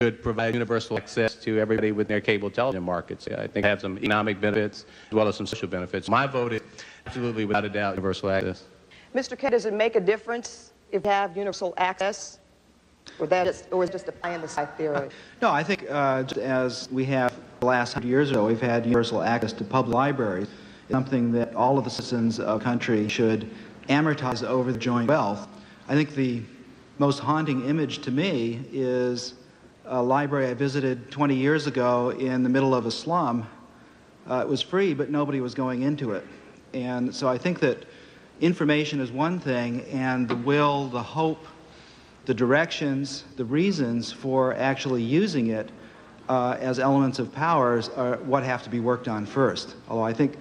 could provide universal access to everybody with their cable television markets. I think it has some economic benefits as well as some social benefits. My vote is absolutely, without a doubt, universal access. Mr. K, does it make a difference if you have universal access, or is it just a pie in the sky theory? No, I think as we have the last 100 years ago, we've had universal access to public libraries. It's something that all of the citizens of the country should amortize over the joint wealth. I think the most haunting image to me is a library I visited 20 years ago in the middle of a slum. It was free, but nobody was going into it. And so I think that information is one thing, and the will, the hope, the directions, the reasons for actually using it as elements of powers are what have to be worked on first. Although I think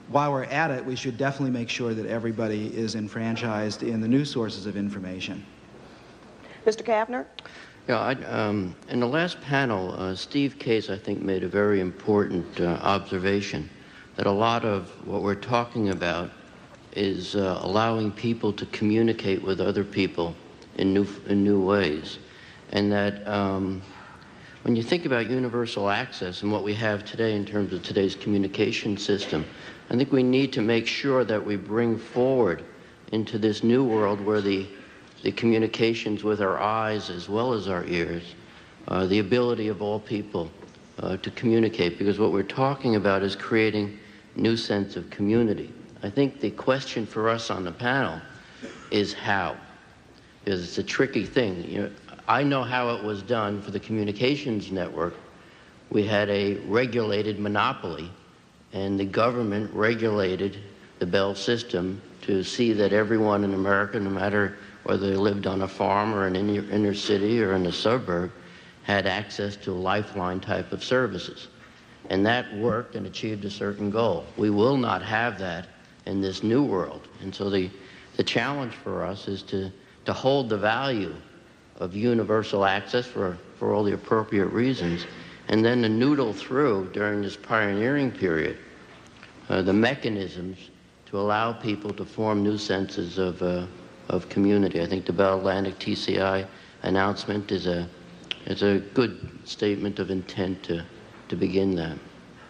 while we're at it, we should definitely make sure that everybody is enfranchised in the new sources of information. Mr. Kavner? Yeah, in the last panel, Steve Case, I think, made a very important observation that a lot of what we're talking about is allowing people to communicate with other people in new ways. And that when you think about universal access and what we have today in terms of today's communication system, I think we need to make sure that we bring forward into this new world where the communications with our eyes as well as our ears, the ability of all people to communicate, because what we're talking about is creating a new sense of community. I think the question for us on the panel is how, because it's a tricky thing. You know, I know how it was done for the communications network. We had a regulated monopoly, and the government regulated the Bell system to see that everyone in America, no matter whether they lived on a farm or in an inner city or in a suburb, had access to lifeline type of services. And that worked and achieved a certain goal. We will not have that in this new world. And so the challenge for us is to hold the value of universal access for all the appropriate reasons, and then to noodle through during this pioneering period the mechanisms to allow people to form new senses of community. I think the Bell Atlantic TCI announcement is a good statement of intent to begin that.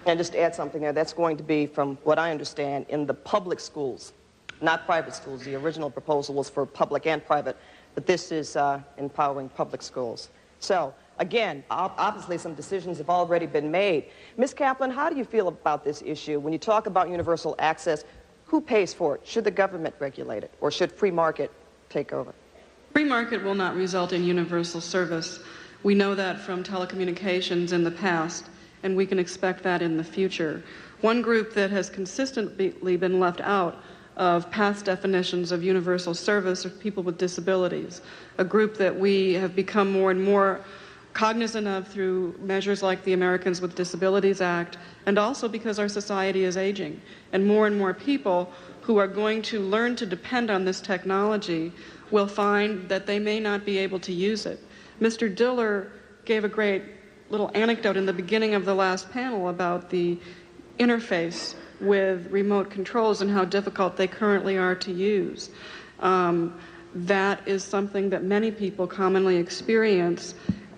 And just to add something there, that's going to be, from what I understand, in the public schools, not private schools. The original proposal was for public and private, but this is empowering public schools. So, again, obviously some decisions have already been made. Ms. Kaplan, how do you feel about this issue? When you talk about universal access, who pays for it? Should the government regulate it, or should free market take over? Free market will not result in universal service. We know that from telecommunications in the past, and we can expect that in the future. One group that has consistently been left out of past definitions of universal service are people with disabilities, a group that we have become more and more cognizant of through measures like the Americans with Disabilities Act, and also because our society is aging, and more people who are going to learn to depend on this technology will find that they may not be able to use it. Mr. Diller gave a great little anecdote in the beginning of the last panel about the interface with remote controls and how difficult they currently are to use. That is something that many people commonly experience,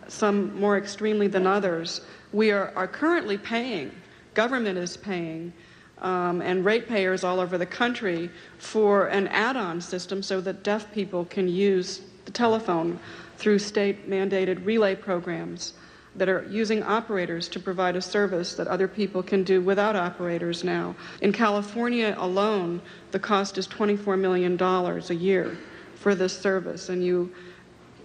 some more extremely than others. We are currently paying, government is paying, and ratepayers all over the country for an add-on system so that deaf people can use the telephone through state-mandated relay programs that are using operators to provide a service that other people can do without operators now. In California alone, the cost is $24 million a year for this service, and you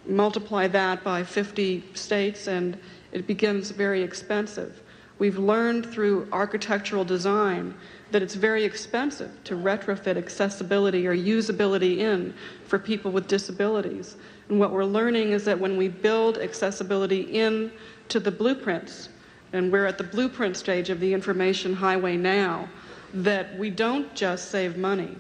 multiply that by 50 states and it becomes very expensive. We've learned through architectural design that it's very expensive to retrofit accessibility or usability in for people with disabilities. And what we're learning is that when we build accessibility in to the blueprints, and we're at the blueprint stage of the information highway now, that we don't just save money.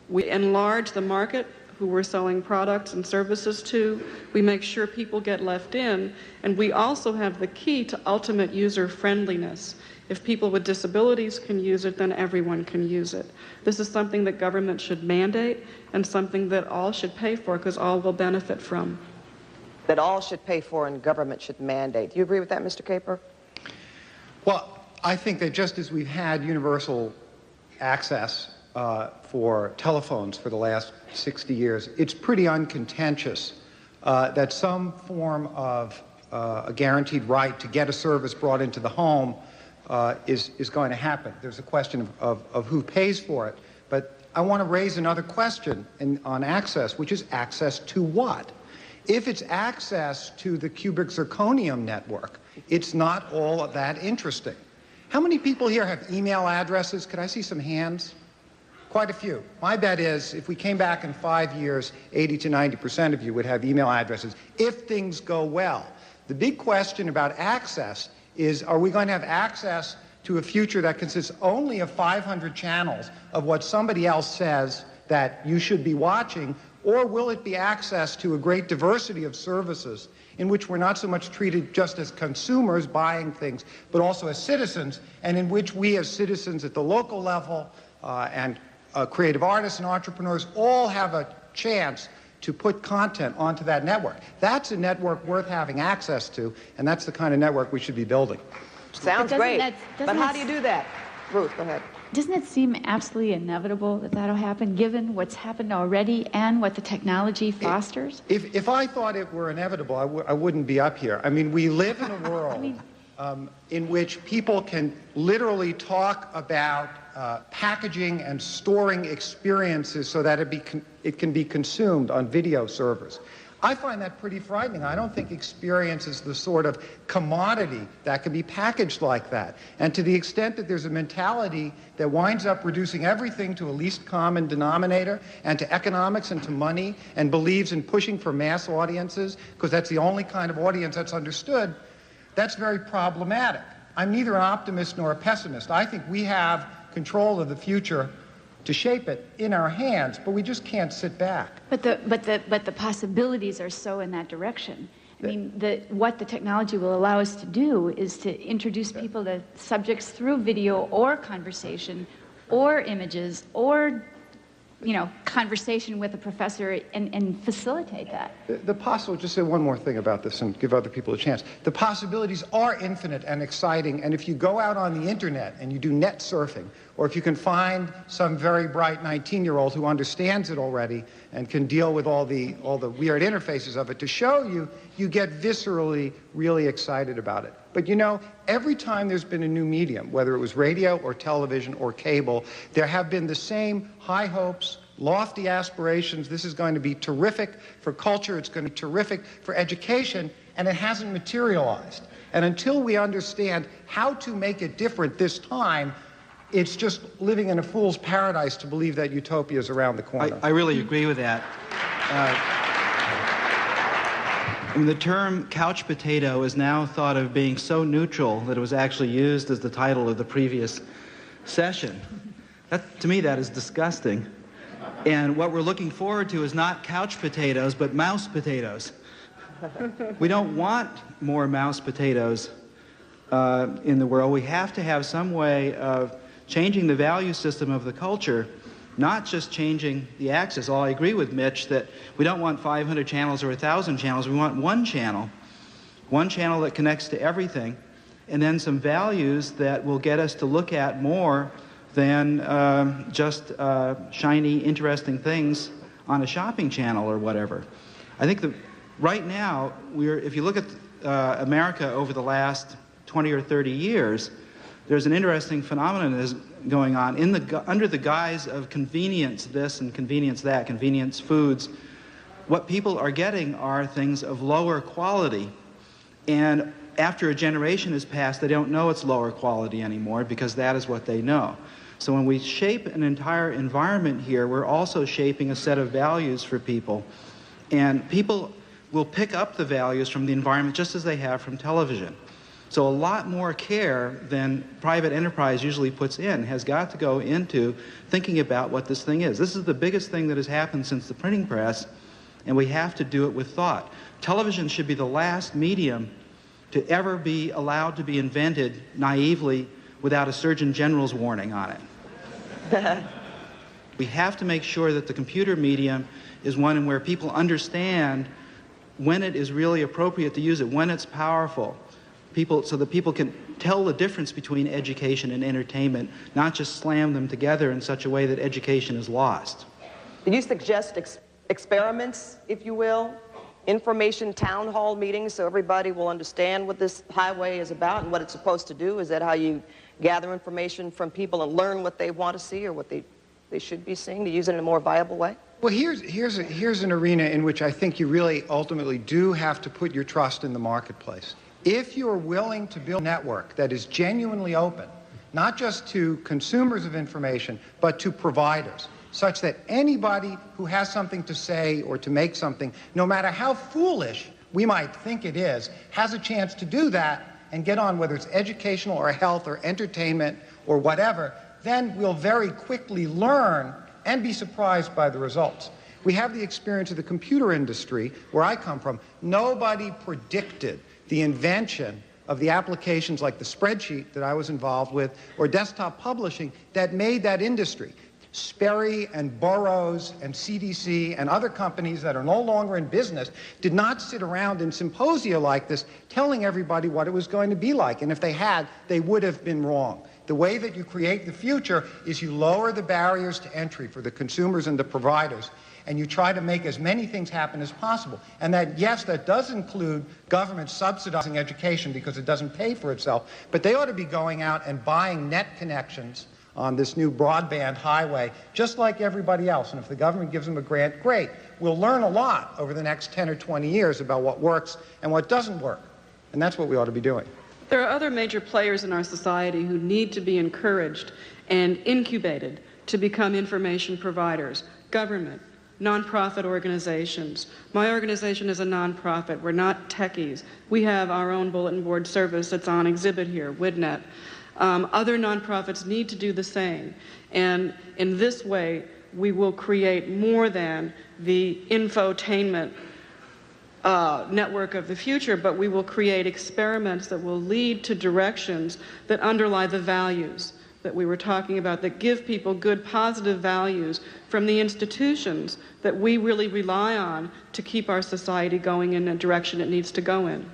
We enlarge the market who we're selling products and services to. We make sure people get left in, and we also have the key to ultimate user friendliness. If people with disabilities can use it, then everyone can use it. This is something that government should mandate and something that all should pay for, because all will benefit from. that all should pay for and government should mandate. Do you agree with that, Mr. Caper? Well, I think that just as we've had universal access for telephones for the last 60 years, it's pretty uncontentious that some form of a guaranteed right to get a service brought into the home is going to happen. There's a question of who pays for it. But I want to raise another question on access, which is access to what? If it's access to the cubic zirconium network, it's not all that interesting. How many people here have email addresses? Could I see some hands? Quite a few. My bet is if we came back in 5 years, 80 to 90% of you would have email addresses if things go well. The big question about access is, are we going to have access to a future that consists only of 500 channels of what somebody else says that you should be watching, or will it be access to a great diversity of services in which we're not so much treated just as consumers buying things, but also as citizens, and in which we as citizens at the local level and creative artists and entrepreneurs all have a chance to put content onto that network. That's a network worth having access to, and that's the kind of network we should be building. Sounds great, but how do you do that? Ruth, go ahead. Doesn't it seem absolutely inevitable that that'll happen, given what's happened already and what the technology fosters? If I thought it were inevitable, I wouldn't be up here. I mean, we live in a world in which people can literally talk about packaging and storing experiences so that it can be consumed on video servers. I find that pretty frightening. I don't think experience is the sort of commodity that can be packaged like that. And to the extent that there's a mentality that winds up reducing everything to a least common denominator and to economics and to money and believes in pushing for mass audiences because that's the only kind of audience that's understood, that's very problematic. I'm neither an optimist nor a pessimist. I think we have control of the future to shape it in our hands, but we just can't sit back. But the possibilities are so in that direction. I mean, what the technology will allow us to do is to introduce people to subjects through video or conversation or images or, you know, conversation with a professor and facilitate that. Just say one more thing about this and give other people a chance. The possibilities are infinite and exciting, and if you go out on the internet and you do net surfing, or if you can find some very bright 19-year-old who understands it already and can deal with all the weird interfaces of it to show you, you get viscerally really excited about it. But you know, every time there's been a new medium, whether it was radio or television or cable, there have been the same high hopes, lofty aspirations. This is going to be terrific for culture, it's going to be terrific for education, and it hasn't materialized. And until we understand how to make it different this time, it's just living in a fool's paradise to believe that utopia is around the corner. I really agree with that. The term couch potato is now thought of being so neutral that it was actually used as the title of the previous session. To me, that is disgusting. And what we're looking forward to is not couch potatoes, but mouse potatoes. We don't want more mouse potatoes in the world. We have to have some way of changing the value system of the culture, not just changing the access. I agree with Mitch that we don't want 500 channels or 1,000 channels. We want one channel that connects to everything, and then some values that will get us to look at more than just shiny, interesting things on a shopping channel or whatever. I think that right now, if you look at America over the last 20 or 30 years, there's an interesting phenomenon that is going on under the guise of convenience this and convenience that, convenience foods. What people are getting are things of lower quality, and after a generation has passed, they don't know it's lower quality anymore because that is what they know. So when we shape an entire environment here, we're also shaping a set of values for people, and people will pick up the values from the environment just as they have from television. So a lot more care than private enterprise usually puts in has got to go into thinking about what this thing is. This is the biggest thing that has happened since the printing press, and we have to do it with thought. Television should be the last medium to ever be allowed to be invented naively without a Surgeon General's warning on it. We have to make sure that the computer medium is one in where people understand when it is really appropriate to use it, when it's powerful, so that people can tell the difference between education and entertainment, not just slam them together in such a way that education is lost. Do you suggest experiments, if you will, information town hall meetings so everybody will understand what this highway is about and what it's supposed to do? Is that how you gather information from people and learn what they want to see or what they should be seeing to use it in a more viable way? Well, here's an arena in which I think you really ultimately do have to put your trust in the marketplace. If you're willing to build a network that is genuinely open, not just to consumers of information, but to providers, such that anybody who has something to say or to make something, no matter how foolish we might think it is, has a chance to do that and get on, whether it's educational or health or entertainment or whatever, then we'll very quickly learn and be surprised by the results. We have the experience of the computer industry, where I come from. Nobody predicted the invention of the applications like the spreadsheet that I was involved with or desktop publishing that made that industry. Sperry and Burroughs and CDC and other companies that are no longer in business did not sit around in symposia like this telling everybody what it was going to be like. And if they had, they would have been wrong. The way that you create the future is you lower the barriers to entry for the consumers and the providers, and you try to make as many things happen as possible. And that, yes, that does include government subsidizing education because it doesn't pay for itself, but they ought to be going out and buying net connections on this new broadband highway, just like everybody else. And if the government gives them a grant, great. We'll learn a lot over the next 10 or 20 years about what works and what doesn't work. And that's what we ought to be doing. There are other major players in our society who need to be encouraged and incubated to become information providers. Government, nonprofit organizations. My organization is a nonprofit. We're not techies. We have our own bulletin board service that's on exhibit here, WIDNET. Other nonprofits need to do the same. And in this way, we will create more than the infotainment network of the future, but we will create experiments that will lead to directions that underlie the values that we were talking about, that give people good, positive values from the institutions that we really rely on to keep our society going in a direction it needs to go in.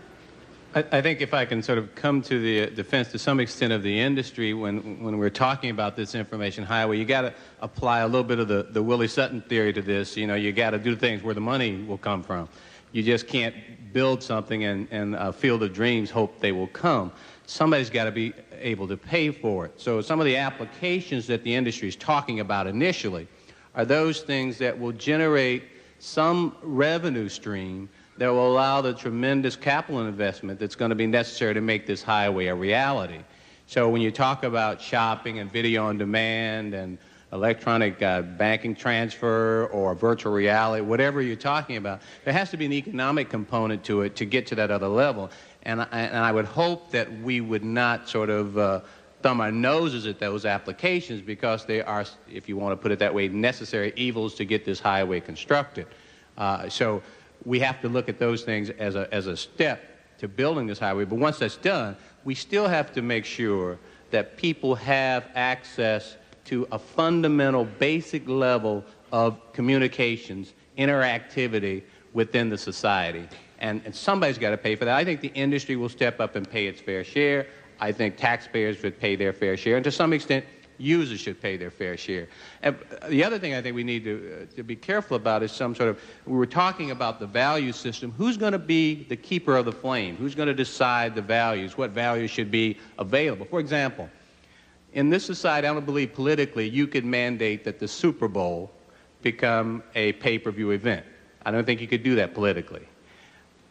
I think if I can sort of come to the defense to some extent of the industry when we're talking about this information highway, you got to apply a little bit of the Willie Sutton theory to this. You know, you got to do things where the money will come from. You just can't build something and a field of dreams hope they will come. Somebody's got to be able to pay for it. So some of the applications that the industry is talking about initially are those things that will generate some revenue stream that will allow the tremendous capital investment that's going to be necessary to make this highway a reality. So when you talk about shopping and video on demand and electronic banking transfer or virtual reality, whatever you're talking about, there has to be an economic component to it to get to that other level. And I would hope that we would not sort of thumb our noses at those applications because they are, if you want to put it that way, necessary evils to get this highway constructed. So we have to look at those things as a step to building this highway. But once that's done, we still have to make sure that people have access to a fundamental, basic level of communications, interactivity within the society. And somebody's got to pay for that. I think the industry will step up and pay its fair share. I think taxpayers should pay their fair share. And to some extent, users should pay their fair share. And the other thing I think we need to be careful about is some sort of, we were talking about the value system. Who's going to be the keeper of the flame? Who's going to decide the values? What values should be available? For example, in this society, I don't believe politically you could mandate that the Super Bowl become a pay-per-view event. I don't think you could do that politically.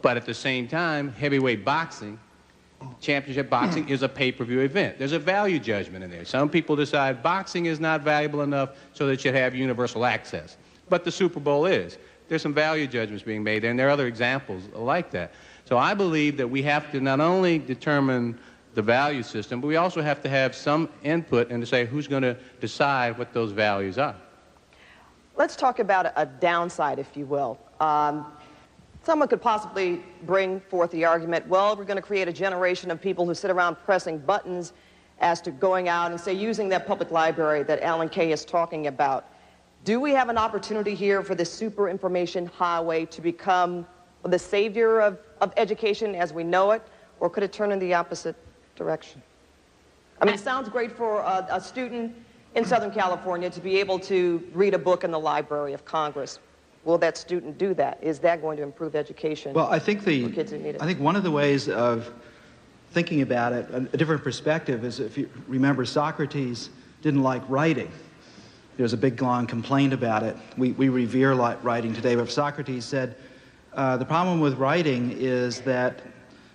But at the same time, heavyweight boxing, championship boxing is a pay-per-view event. There's a value judgment in there. Some people decide boxing is not valuable enough so that it should have universal access. But the Super Bowl is. There's some value judgments being made there, and there are other examples like that. So I believe that we have to not only determine the value system, but we also have to have some input and to say who's going to decide what those values are. Let's talk about a downside, if you will. Someone could possibly bring forth the argument, well, we're going to create a generation of people who sit around pressing buttons as to going out and, say, using that public library that Alan Kay is talking about. Do we have an opportunity here for this super information highway to become the savior of education as we know it, or could it turn in the opposite direction? I mean, it sounds great for a student in Southern California to be able to read a book in the Library of Congress. Will that student do that? Is that going to improve education Well, I think for kids who need it? I think one of the ways of thinking about it, a different perspective, is if you remember, Socrates didn't like writing. There's a big, long complaint about it. We revere writing today, but Socrates said, the problem with writing is that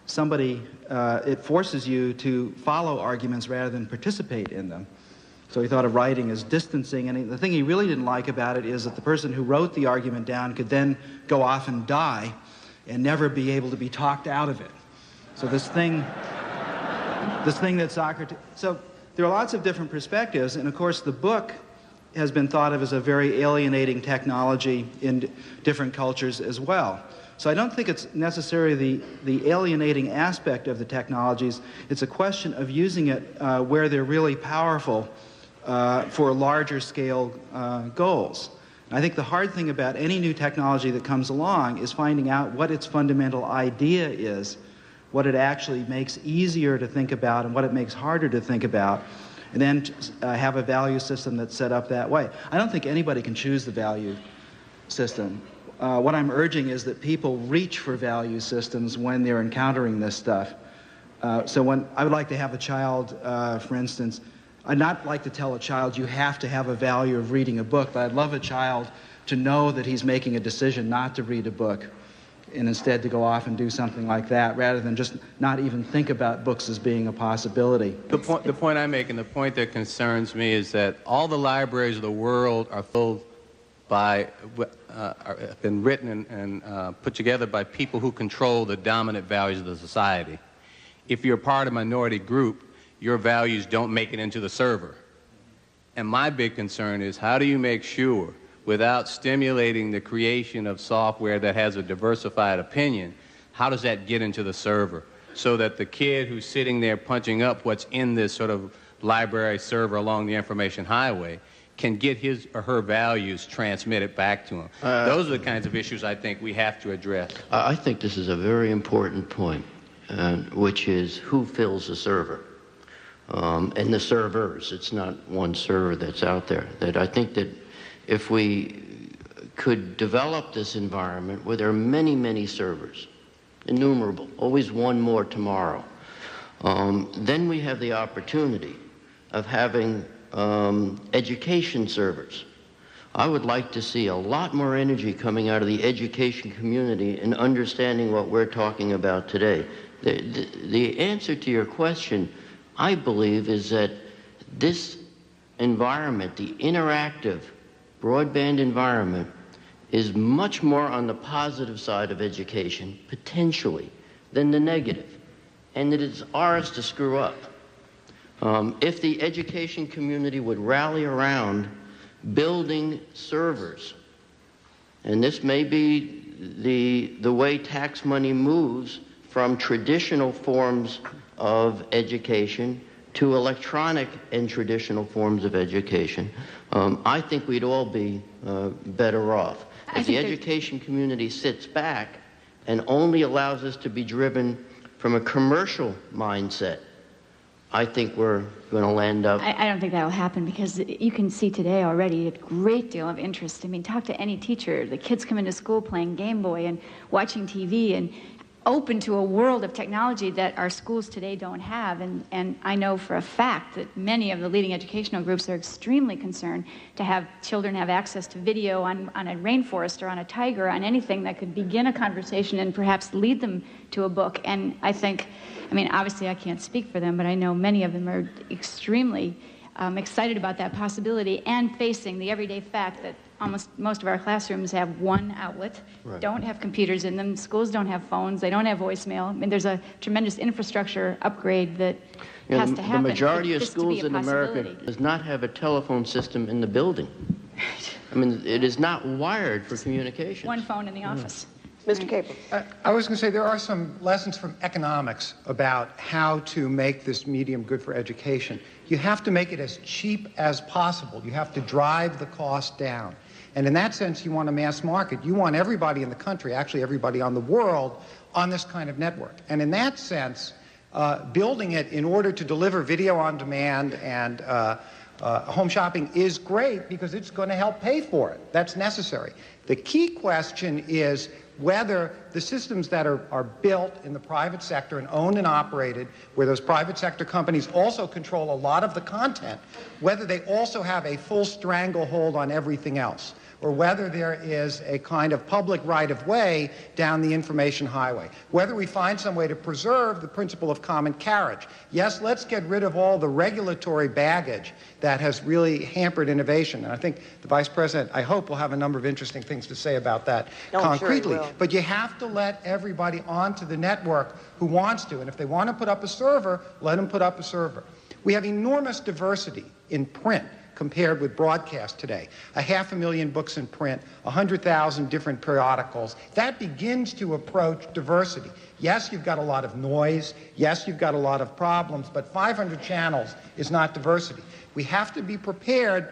it forces you to follow arguments rather than participate in them. So he thought of writing as distancing, and the thing he really didn't like about it is that the person who wrote the argument down could then go off and die and never be able to be talked out of it. So this thing that Socrates... So there are lots of different perspectives, and of course the book has been thought of as a very alienating technology in different cultures as well. So I don't think it's necessarily the alienating aspect of the technologies. It's a question of using it where they're really powerful for larger scale goals. And I think the hard thing about any new technology that comes along is finding out what its fundamental idea is, what it actually makes easier to think about and what it makes harder to think about, and then have a value system that's set up that way. I don't think anybody can choose the value system. What I'm urging is that people reach for value systems when they're encountering this stuff. So when I would like to have a child, for instance, I'd not like to tell a child you have to have a value of reading a book, but I'd love a child to know that he's making a decision not to read a book and instead to go off and do something like that rather than just not even think about books as being a possibility. The point I make, and the point that concerns me, is that all the libraries of the world are filled by, have been written and put together by people who control the dominant values of the society. If you're part of a minority group, your values don't make it into the server. And my big concern is, how do you make sure, without stimulating the creation of software that has a diversified opinion, how does that get into the server so that the kid who's sitting there punching up what's in this sort of library server along the information highway can get his or her values transmitted back to him? Those are the kinds of issues I think we have to address. I think this is a very important point, which is who fills the server. And the servers, it's not one server that's out there. That I think that if we could develop this environment where there are many, many servers, innumerable, always one more tomorrow, then we have the opportunity of having education servers. I would like to see a lot more energy coming out of the education community in understanding what we're talking about today. The answer to your question, I believe, is that this environment, the interactive broadband environment, is much more on the positive side of education, potentially, than the negative. And it is ours to screw up. If the education community would rally around building servers, and this may be the way tax money moves from traditional forms of education to electronic and traditional forms of education, I think we'd all be better off. If the education community sits back and only allows us to be driven from a commercial mindset, I think we're going to land up... I don't think that will happen, because you can see today already a great deal of interest. I mean, talk to any teacher. The kids come into school playing Game Boy and watching TV and open to a world of technology that our schools today don't have. And I know for a fact that many of the leading educational groups are extremely concerned to have children have access to video on a rainforest or on a tiger, on anything that could begin a conversation and perhaps lead them to a book. And I think, I mean, obviously I can't speak for them, but I know many of them are extremely excited about that possibility and facing the everyday fact that most of our classrooms have one outlet, right, don't have computers in them, schools don't have phones, they don't have voicemail. I mean, there's a tremendous infrastructure upgrade that has to happen. The majority of schools in America does not have a telephone system in the building. I mean, it is not wired for communication. One phone in the office. Mr. Capel. I was going to say there are some lessons from economics about how to make this medium good for education. You have to make it as cheap as possible. You have to drive the cost down. And in that sense, you want a mass market. You want everybody in the country, actually everybody on the world, on this kind of network. And in that sense, building it in order to deliver video on demand and home shopping is great because it's going to help pay for it. That's necessary. The key question is whether the systems that are built in the private sector and owned and operated, where those private sector companies also control a lot of the content, whether they also have a full stranglehold on everything else, or whether there is a kind of public right-of-way down the information highway, whether we find some way to preserve the principle of common carriage. Yes, let's get rid of all the regulatory baggage that has really hampered innovation. And I think the Vice President, I hope, will have a number of interesting things to say about that concretely. Sure he will. But you have to let everybody onto the network who wants to. And if they want to put up a server, let them put up a server. We have enormous diversity in print compared with broadcast today. 500,000 books in print, 100,000 different periodicals. That begins to approach diversity. Yes, you've got a lot of noise. Yes, you've got a lot of problems, but 500 channels is not diversity. We have to be prepared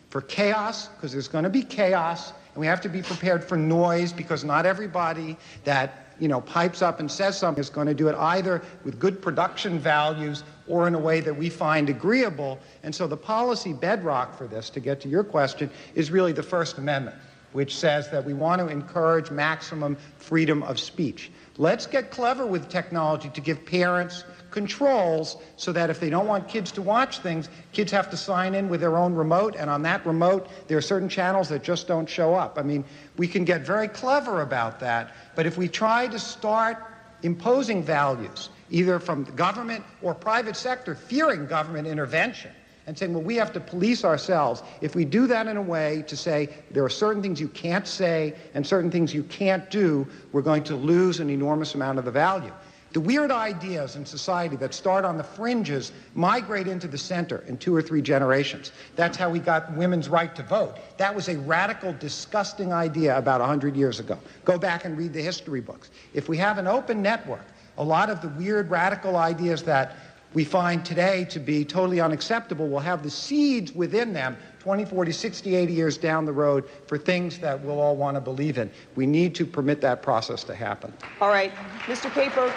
for chaos, because there's going to be chaos, and we have to be prepared for noise, because not everybody that pipes up and says something is going to do it either with good production values or in a way that we find agreeable. And so the policy bedrock for this, to get to your question, is really the First Amendment, which says that we want to encourage maximum freedom of speech. Let's get clever with technology to give parents controls so that if they don't want kids to watch things, kids have to sign in with their own remote, and on that remote there are certain channels that just don't show up. I mean, we can get very clever about that, but if we try to start imposing values, either from the government or private sector, fearing government intervention, and saying, well, we have to police ourselves. If we do that in a way to say there are certain things you can't say and certain things you can't do, we're going to lose an enormous amount of the value. The weird ideas in society that start on the fringes migrate into the center in 2 or 3 generations. That's how we got women's right to vote. That was a radical, disgusting idea about 100 years ago. Go back and read the history books. If we have an open network, a lot of the weird, radical ideas that we find today to be totally unacceptable will have the seeds within them 20, 40, 60, 80 years down the road for things that we'll all want to believe in. We need to permit that process to happen. All right, Mr. Caper,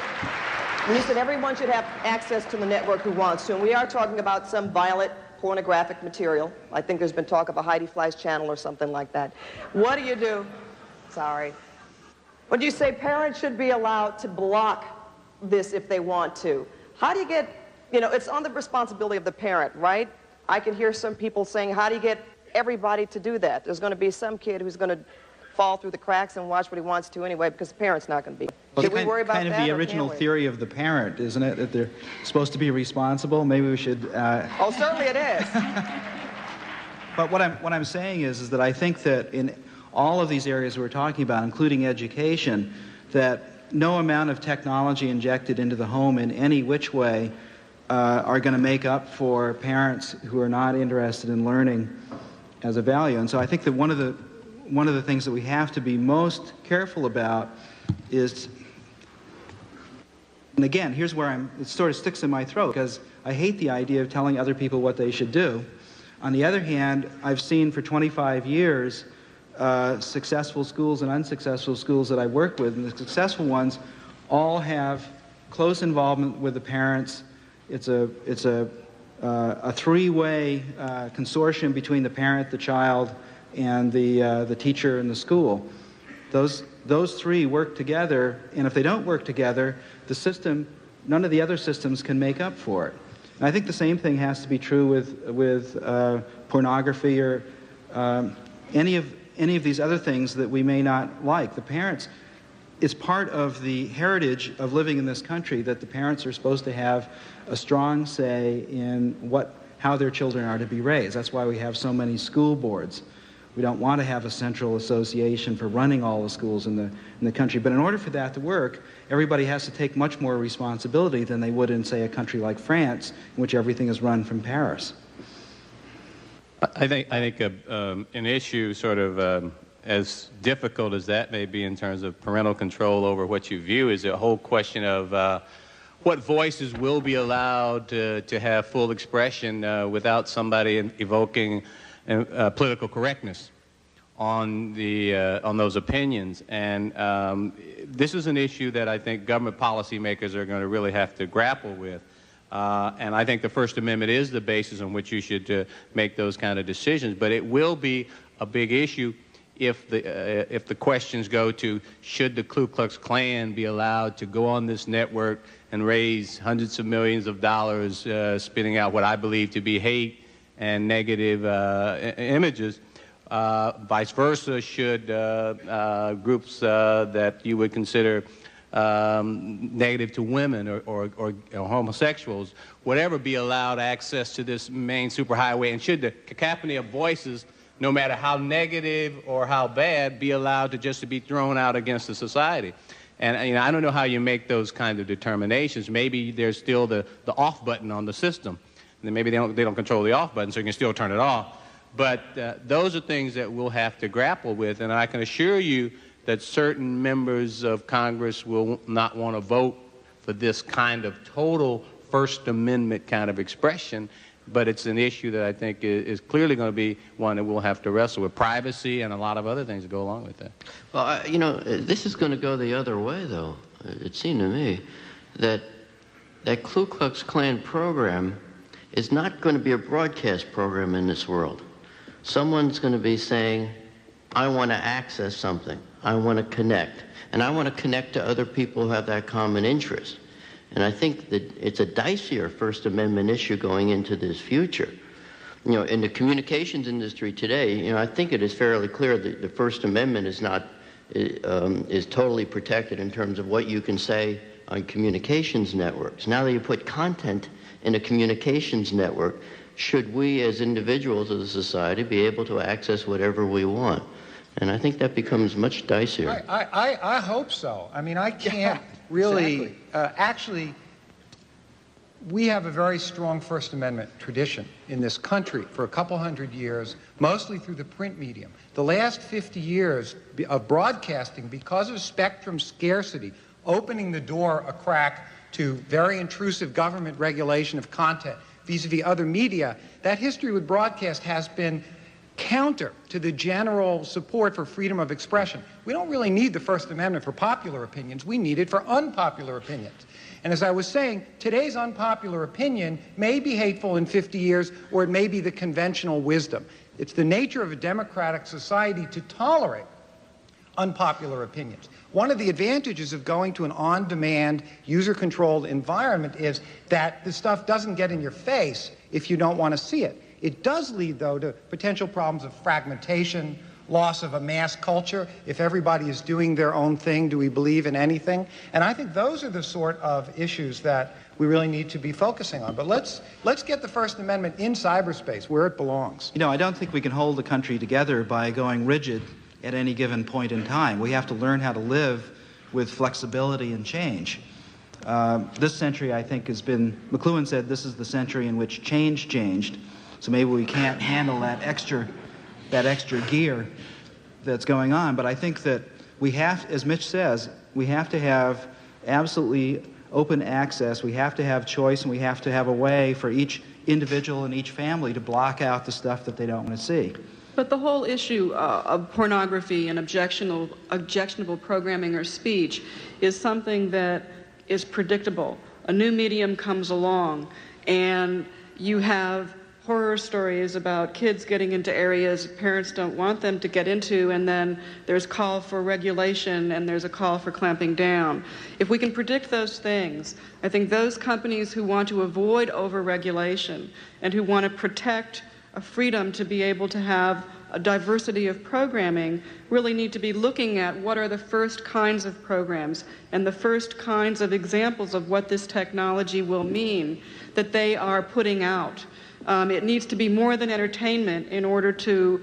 you said everyone should have access to the network who wants to, and we are talking about some violent pornographic material. I think there's been talk of a Heidi Fleiss channel or something like that. What do you do? Sorry. Would you say parents should be allowed to block this if they want to? How do you get, it's on the responsibility of the parent, right? I can hear some people saying, how do you get everybody to do that? There's going to be some kid who's going to fall through the cracks and watch what he wants to anyway because the parent's not going to be. Should we worry about that? Kind of the original theory of the parent, isn't it? That they're supposed to be responsible. Maybe we should... Oh, certainly it is. But what I'm saying is that I think that in all of these areas we're talking about, including education, that no amount of technology injected into the home in any which way are going to make up for parents who are not interested in learning as a value. And so I think that one of the things that we have to be most careful about is, and again, here's where it sort of sticks in my throat, because I hate the idea of telling other people what they should do. On the other hand, I've seen for 25 years successful schools and unsuccessful schools that I work with, and the successful ones all have close involvement with the parents. It's a three-way consortium between the parent, the child, and the teacher and the school. Those three work together, and if they don't work together, the system, none of the other systems can make up for it. And I think the same thing has to be true with pornography or any of these other things that we may not like. The parents, it's part of the heritage of living in this country that the parents are supposed to have a strong say in how their children are to be raised. That's why we have so many school boards. We don't want to have a central association for running all the schools in the country. But in order for that to work, everybody has to take much more responsibility than they would in, say, a country like France, in which everything is run from Paris. I think an issue sort of as difficult as that may be in terms of parental control over what you view is a whole question of what voices will be allowed to have full expression without somebody evoking political correctness, on those opinions. And this is an issue that I think government policymakers are going to really have to grapple with. And I think the First Amendment is the basis on which you should make those kind of decisions. But it will be a big issue if the questions go to, should the Ku Klux Klan be allowed to go on this network and raise hundreds of millions of dollars spitting out what I believe to be hate and negative images. Vice versa, should groups that you would consider negative to women or homosexuals, whatever, be allowed access to this main superhighway, and should the cacophony of voices, no matter how negative or how bad, be allowed to be thrown out against the society. And I don't know how you make those kind of determinations. Maybe there's still the off button on the system. And then maybe they don't control the off button, so you can still turn it off. But those are things that we'll have to grapple with, and I can assure you that certain members of Congress will not want to vote for this kind of total First Amendment kind of expression, but it's an issue that I think is clearly going to be one that we'll have to wrestle with, privacy and a lot of other things that go along with that. Well, this is going to go the other way, though. It seemed to me that that Ku Klux Klan program is not going to be a broadcast program in this world. Someone's going to be saying, I want to access something. I want to connect. And I want to connect to other people who have that common interest. And I think that it's a dicier First Amendment issue going into this future. In the communications industry today, I think it is fairly clear that the First Amendment is totally protected in terms of what you can say on communications networks. Now that you put content in a communications network, should we as individuals of the society be able to access whatever we want? And I think that becomes much dicier. I hope so. I mean, I can't really, actually, we have a very strong First Amendment tradition in this country for a couple hundred years, mostly through the print medium. The last 50 years of broadcasting, because of spectrum scarcity, opening the door a crack to very intrusive government regulation of content vis-a-vis other media, that history with broadcast has been counter to the general support for freedom of expression. We don't really need the First Amendment for popular opinions. We need it for unpopular opinions. And as I was saying, today's unpopular opinion may be hateful in 50 years, or it may be the conventional wisdom. It's the nature of a democratic society to tolerate unpopular opinions. One of the advantages of going to an on-demand, user-controlled environment is that the stuff doesn't get in your face if you don't want to see it. It does lead, though, to potential problems of fragmentation, loss of a mass culture. If everybody is doing their own thing, do we believe in anything? And I think those are the sort of issues that we really need to be focusing on. But let's get the First Amendment in cyberspace, where it belongs. I don't think we can hold the country together by going rigid at any given point in time. We have to learn how to live with flexibility and change. This century, I think, has been, McLuhan said, this is the century in which change changed. So maybe we can't handle that extra gear that's going on. But I think that we have, as Mitch says, we have to have absolutely open access. We have to have choice, and we have to have a way for each individual and each family to block out the stuff that they don't want to see. But the whole issue of pornography and objectionable programming or speech is something that is predictable. A new medium comes along, and you have horror stories about kids getting into areas parents don't want them to get into, and then there's call for regulation and there's a call for clamping down. If we can predict those things, I think those companies who want to avoid over-regulation and who want to protect a freedom to be able to have a diversity of programming really need to be looking at what are the first kinds of programs and the first kinds of examples of what this technology will mean that they are putting out. It needs to be more than entertainment in order to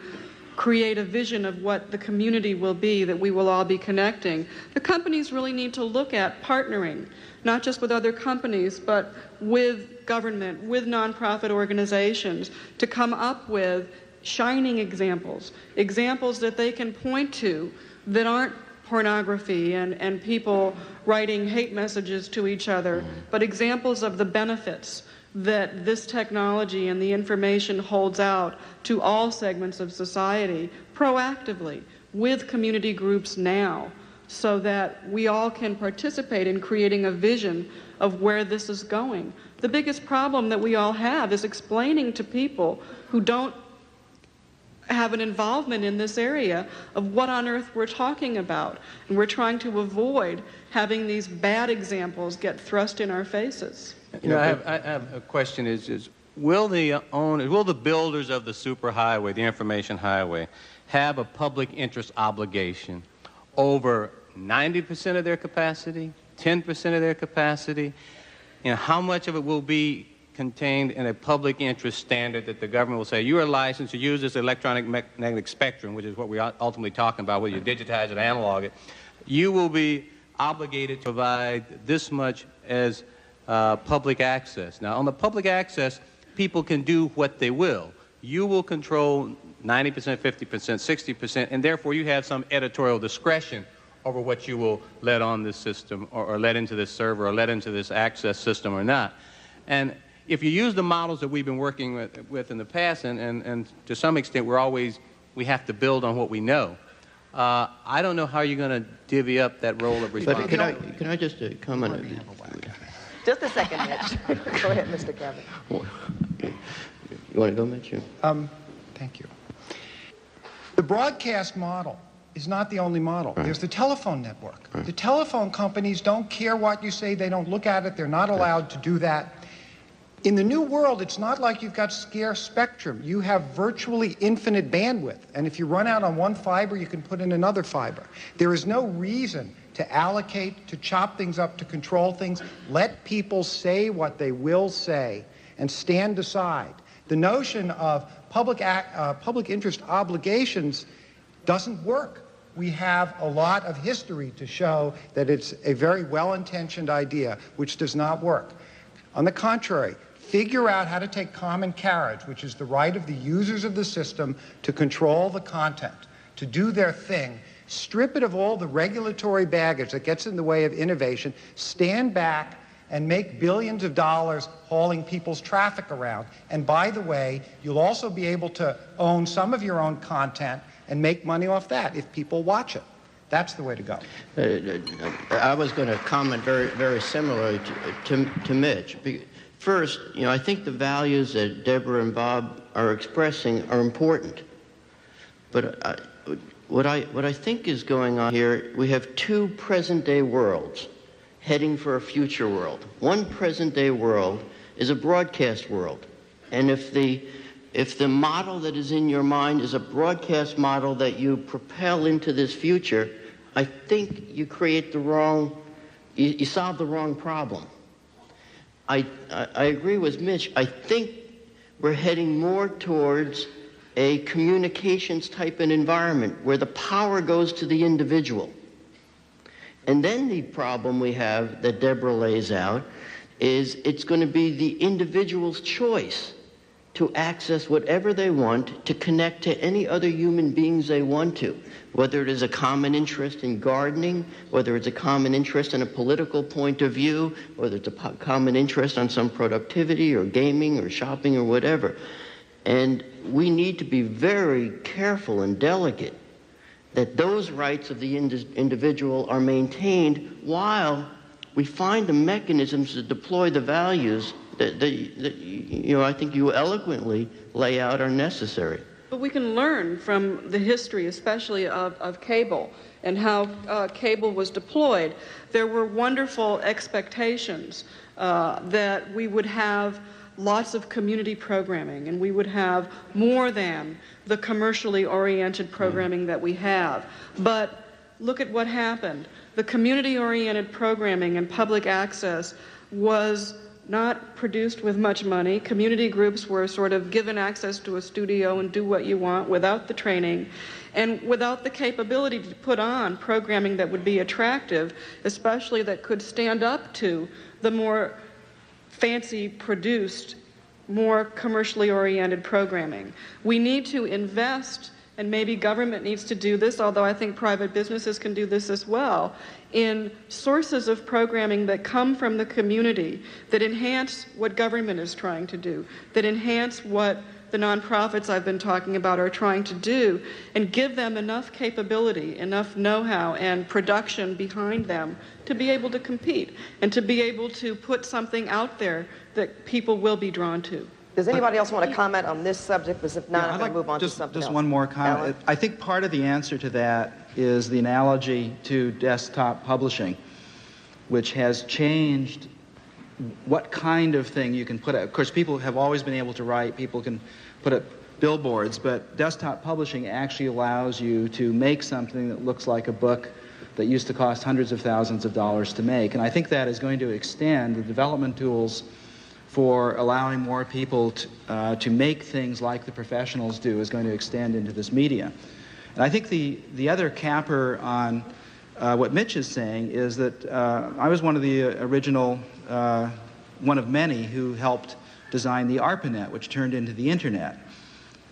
create a vision of what the community will be that we will all be connecting. The companies really need to look at partnering, not just with other companies, but with government, with nonprofit organizations, to come up with shining examples that they can point to that aren't pornography and people writing hate messages to each other, but examples of the benefits that this technology and the information holds out to all segments of society, proactively with community groups now so that we all can participate in creating a vision of where this is going. The biggest problem that we all have is explaining to people who don't have an involvement in this area of what on earth we're talking about. And we're trying to avoid having these bad examples get thrust in our faces. You know, I have a question is will the builders of the superhighway, the information highway, have a public interest obligation over 90% of their capacity, 10% of their capacity? You know, how much of it will be contained in a public interest standard that the government will say, you are licensed to use this electronic magnetic spectrum, which is what we're ultimately talking about, whether you digitize it or analog it. You will be obligated to provide this much as public access. Now, on the public access, people can do what they will. You will control 90%, 50%, 60%, and therefore you have some editorial discretion over what you will let on this system or let into this server or let into this access system or not. And if you use the models that we've been working with in the past, and to some extent we have to build on what we know, I don't know how you're going to divvy up that role of responsibility. But can I just comment? Just a second, Mitch. Go ahead, Mr. Kevin. You want to go, Mitch? Thank you. The broadcast model is not the only model. Right. There's the telephone network. Right. The telephone companies don't care what you say. They don't look at it. They're not allowed to do that. In the new world, it's not like you've got scarce spectrum. You have virtually infinite bandwidth. And if you run out on one fiber, you can put in another fiber. There is no reason to allocate, to chop things up, to control things. Let people say what they will say and stand aside. The notion of public interest obligations doesn't work. We have a lot of history to show that it's a very well-intentioned idea, which does not work. On the contrary, figure out how to take common carriage, which is the right of the users of the system to control the content, to do their thing, strip it of all the regulatory baggage that gets in the way of innovation, stand back and make billions of dollars hauling people's traffic around. And by the way, you'll also be able to own some of your own content and make money off that if people watch it. That's the way to go. I was going to comment very, very similarly to Mitch. First, you know, I think the values that Deborah and Bob are expressing are important. But what I think is going on here, we have two present-day worlds heading for a future world. One present-day world is a broadcast world. And if the model that is in your mind is a broadcast model that you propel into this future, I think you create you solve the wrong problem. I agree with Mitch. I think we're heading more towards a communications type of environment where the power goes to the individual. And then the problem we have that Deborah lays out is it's going to be the individual's choice to access whatever they want, to connect to any other human beings they want to, whether it is a common interest in gardening, whether it's a common interest in a political point of view, whether it's a common interest on some productivity or gaming or shopping or whatever. And we need to be very careful and delicate that those rights of the individual are maintained while we find the mechanisms to deploy the values that you know, I think you eloquently lay out are necessary. But we can learn from the history, especially of cable, and how cable was deployed. There were wonderful expectations that we would have lots of community programming, and we would have more than the commercially oriented programming that we have. But look at what happened. The community-oriented programming and public access was not produced with much money. Community groups were sort of given access to a studio and do what you want without the training and without the capability to put on programming that would be attractive, especially that could stand up to the more fancy produced, more commercially oriented programming. We need to invest, and maybe government needs to do this, although I think private businesses can do this as well, in sources of programming that come from the community, that enhance what government is trying to do, that enhance what the nonprofits I've been talking about are trying to do, and give them enough capability, enough know-how and production behind them to be able to compete and to be able to put something out there that people will be drawn to. Does anybody else want to comment on this subject? Because if not, I'm going to move on to something else. Just one more comment. Alan? I think part of the answer to that is the analogy to desktop publishing, which has changed what kind of thing you can put out. Of course, people have always been able to write, people can put up billboards, but desktop publishing actually allows you to make something that looks like a book that used to cost hundreds of thousands of dollars to make. And I think that is going to extend the development tools for allowing more people to make things like the professionals do is going to extend into this media. And I think the other capper on what Mitch is saying is that I was one of the original, one of many who helped design the ARPANET, which turned into the internet.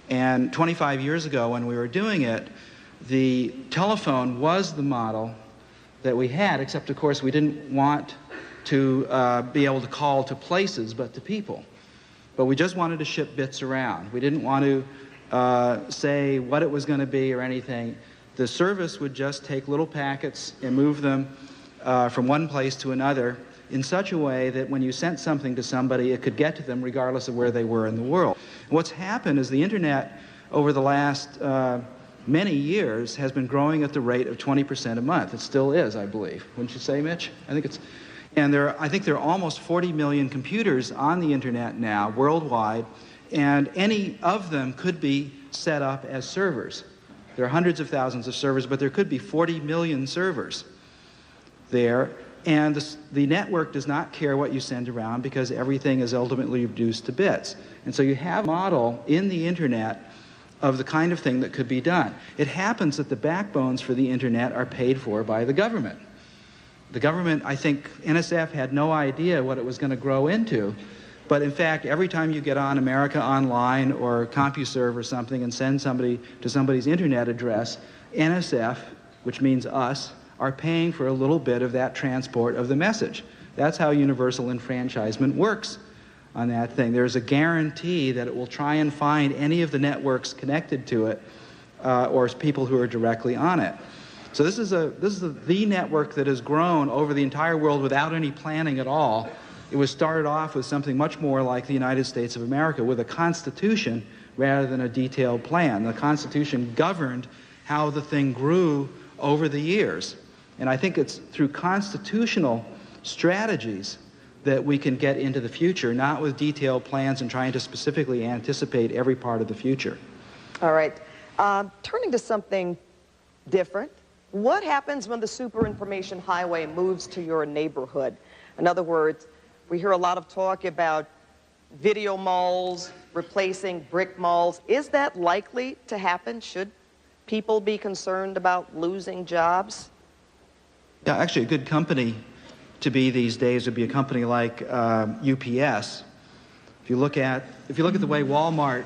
And 25 years ago when we were doing it, the telephone was the model that we had, except of course we didn't want to be able to call to places but to people. But we just wanted to ship bits around. We didn't want to say what it was going to be or anything. The service would just take little packets and move them from one place to another in such a way that when you sent something to somebody, it could get to them regardless of where they were in the world. And what's happened is the internet over the last many years has been growing at the rate of 20% a month. It still is, I believe. Wouldn't you say, Mitch? I think it's, and I think there are almost 40 million computers on the internet now worldwide, and any of them could be set up as servers. There are hundreds of thousands of servers, but there could be 40 million servers there. And the network does not care what you send around because everything is ultimately reduced to bits. And so you have a model in the internet of the kind of thing that could be done. It happens that the backbones for the internet are paid for by the government. The government, I think NSF had no idea what it was going to grow into. But in fact, every time you get on America Online or CompuServe or something and send somebody to somebody's internet address, NSF, which means us, are paying for a little bit of that transport of the message. That's how universal enfranchisement works on that thing. There's a guarantee that it will try and find any of the networks connected to it or people who are directly on it. So this is the network that has grown over the entire world without any planning at all. It was started off with something much more like the United States of America, with a constitution rather than a detailed plan. The Constitution governed how the thing grew over the years. And I think it's through constitutional strategies that we can get into the future, not with detailed plans and trying to specifically anticipate every part of the future. All right. Turning to something different, what happens when the super information highway moves to your neighborhood? In other words, we hear a lot of talk about video malls replacing brick malls. Is that likely to happen? Should people be concerned about losing jobs? Yeah, actually, a good company to be these days would be a company like UPS. If you look at the way Walmart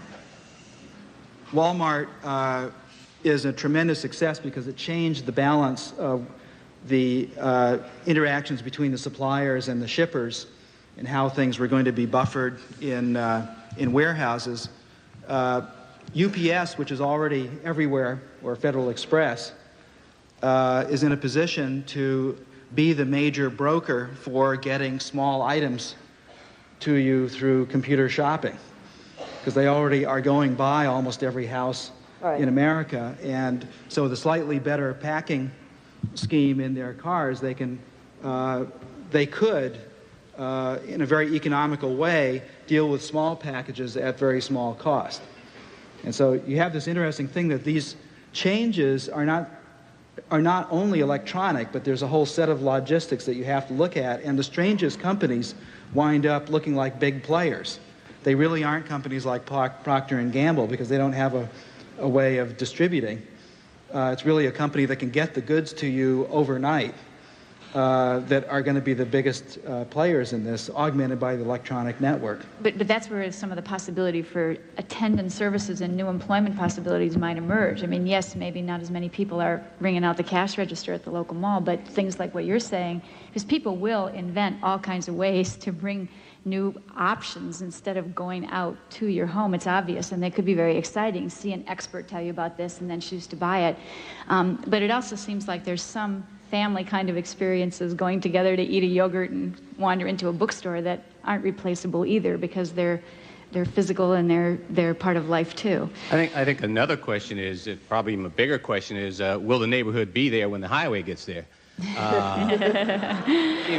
is a tremendous success because it changed the balance of the interactions between the suppliers and the shippers and how things were going to be buffered in warehouses. UPS, which is already everywhere, or Federal Express, is in a position to be the major broker for getting small items to you through computer shopping, because they already are going by almost every house in America. And so the slightly better packing scheme in their cars, they could, in a very economical way, deal with small packages at very small cost. And so you have this interesting thing that these changes are not only electronic, but there's a whole set of logistics that you have to look at, and the strangest companies wind up looking like big players. They really aren't companies like Procter & Gamble because they don't have a way of distributing. It's really a company that can get the goods to you overnight that are going to be the biggest players in this, augmented by the electronic network. But that's where some of the possibility for attendant services and new employment possibilities might emerge. I mean, yes, maybe not as many people are ringing out the cash register at the local mall, but things like what you're saying, because people will invent all kinds of ways to bring new options instead of going out to your home. It's obvious, and they could be very exciting. See an expert tell you about this and then choose to buy it. But it also seems like there's some family kind of experiences, going together to eat a yogurt and wander into a bookstore, that aren't replaceable either, because they're physical and they're part of life too. I think another question is, probably even a bigger question is, will the neighborhood be there when the highway gets there? You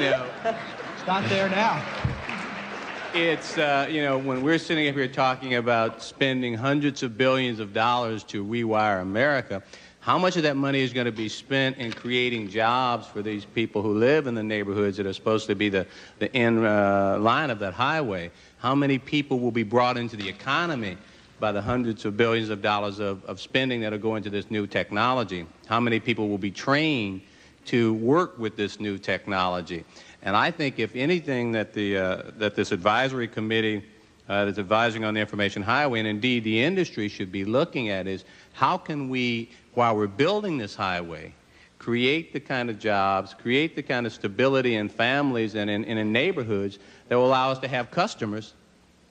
know, It's not there now. it's you know, when we're sitting up here talking about spending hundreds of billions of dollars to rewire America, how much of that money is going to be spent in creating jobs for these people who live in the neighborhoods that are supposed to be the end line of that highway? How many people will be brought into the economy by the hundreds of billions of dollars of spending that are going to this new technology? How many people will be trained to work with this new technology? And I think, if anything, that this advisory committee that's advising on the information highway, and indeed the industry, should be looking at is, how can we, while we're building this highway, create the kind of jobs, create the kind of stability in families and in neighborhoods that will allow us to have customers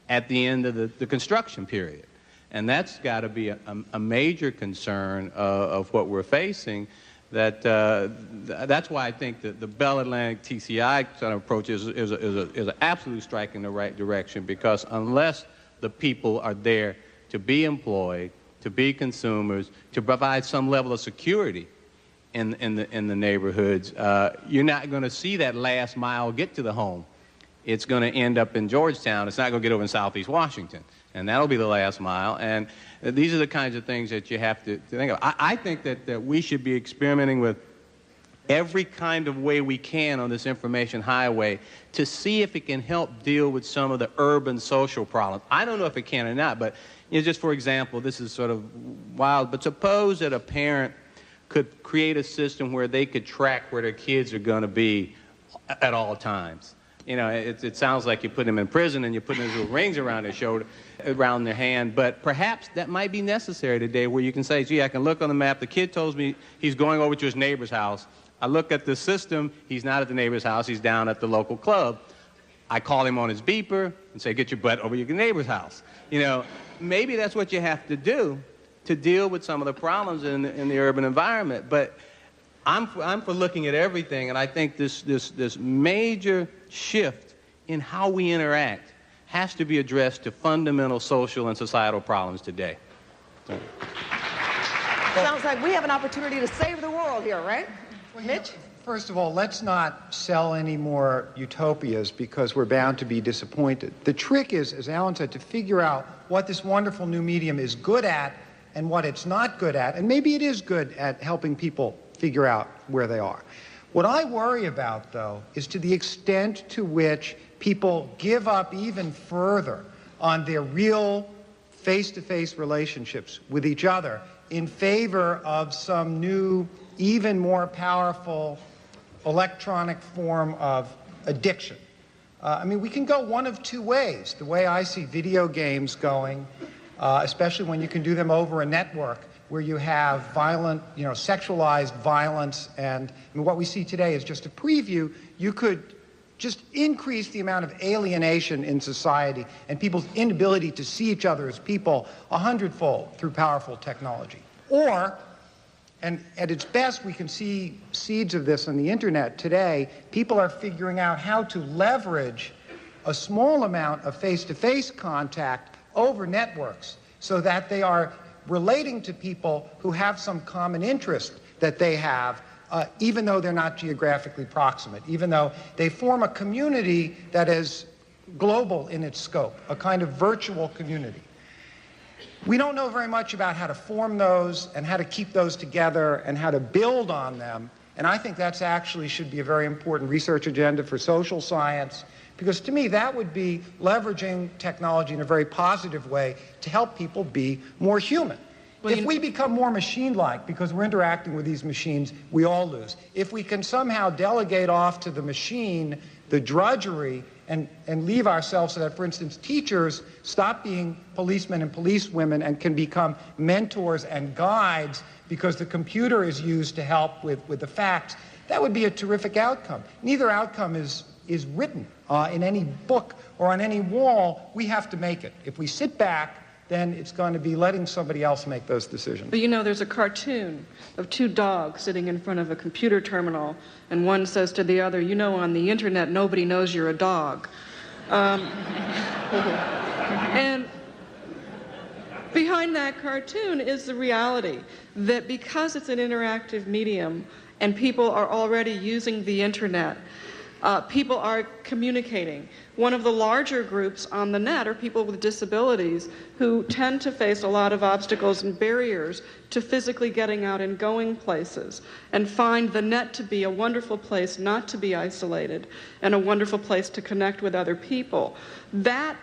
at the end of the construction period. And that's got to be a major concern of what we're facing. That's why I think that the Bell Atlantic TCI sort of approach is an absolute strike in the right direction, because unless the people are there to be employed, to be consumers, to provide some level of security in the neighborhoods, you're not going to see that last mile get to the home. It's going to end up in Georgetown. It's not going to get over in Southeast Washington. And that'll be the last mile. And these are the kinds of things that you have to think of. I think that we should be experimenting with every kind of way we can on this information highway to see if it can help deal with some of the urban social problems. I don't know if it can or not, but just for example, this is sort of wild, but suppose that a parent could create a system where they could track where their kids are going to be at all times. You know, it sounds like you put them in prison and you put these little rings around their shoulder, around their hand, but perhaps that might be necessary today, where you can say, gee, I can look on the map, the kid tells me he's going over to his neighbor's house. I look at the system, he's not at the neighbor's house, he's down at the local club. I call him on his beeper and say, get your butt over to your neighbor's house. You know, maybe that's what you have to do to deal with some of the problems in the urban environment. But I'm for looking at everything, and I think this major shift in how we interact has to be addressed to fundamental social and societal problems today. Sounds like we have an opportunity to save the world here, right? Mitch? First of all, let's not sell any more utopias, because we're bound to be disappointed. The trick is, as Alan said, to figure out what this wonderful new medium is good at and what it's not good at, and maybe it is good at helping people figure out where they are. What I worry about, though, is to the extent to which people give up even further on their real face-to-face relationships with each other in favor of some new, even more powerful electronic form of addiction. I mean, we can go one of two ways. The way I see video games going, especially when you can do them over a network, where you have violent, sexualized violence, and what we see today is just a preview. You could just increase the amount of alienation in society and people's inability to see each other as people 100-fold through powerful technology. Or, and at its best, we can see seeds of this on the internet today, people are figuring out how to leverage a small amount of face-to-face contact over networks so that they are relating to people who have some common interest that they have, even though they're not geographically proximate, even though they form a community that is global in its scope, a kind of virtual community. We don't know very much about how to form those and how to keep those together and how to build on them, and I think that's actually should be a very important research agenda for social science, because to me that would be leveraging technology in a very positive way to help people be more human. If we become more machine-like because we're interacting with these machines, we all lose. If we can somehow delegate off to the machine the drudgery and leave ourselves so that, for instance, teachers stop being policemen and policewomen and can become mentors and guides because the computer is used to help with the facts, that would be a terrific outcome. Neither outcome is is written in any book or on any wall. We have to make it. If we sit back, then it's going to be letting somebody else make those decisions. But you know, there's a cartoon of two dogs sitting in front of a computer terminal, and one says to the other, you know, on the internet, nobody knows you're a dog. And behind that cartoon is the reality that because it's an interactive medium and people are already using the internet, people are communicating. One of the larger groups on the net are people with disabilities who tend to face a lot of obstacles and barriers to physically getting out and going places, and find the net to be a wonderful place not to be isolated and a wonderful place to connect with other people. That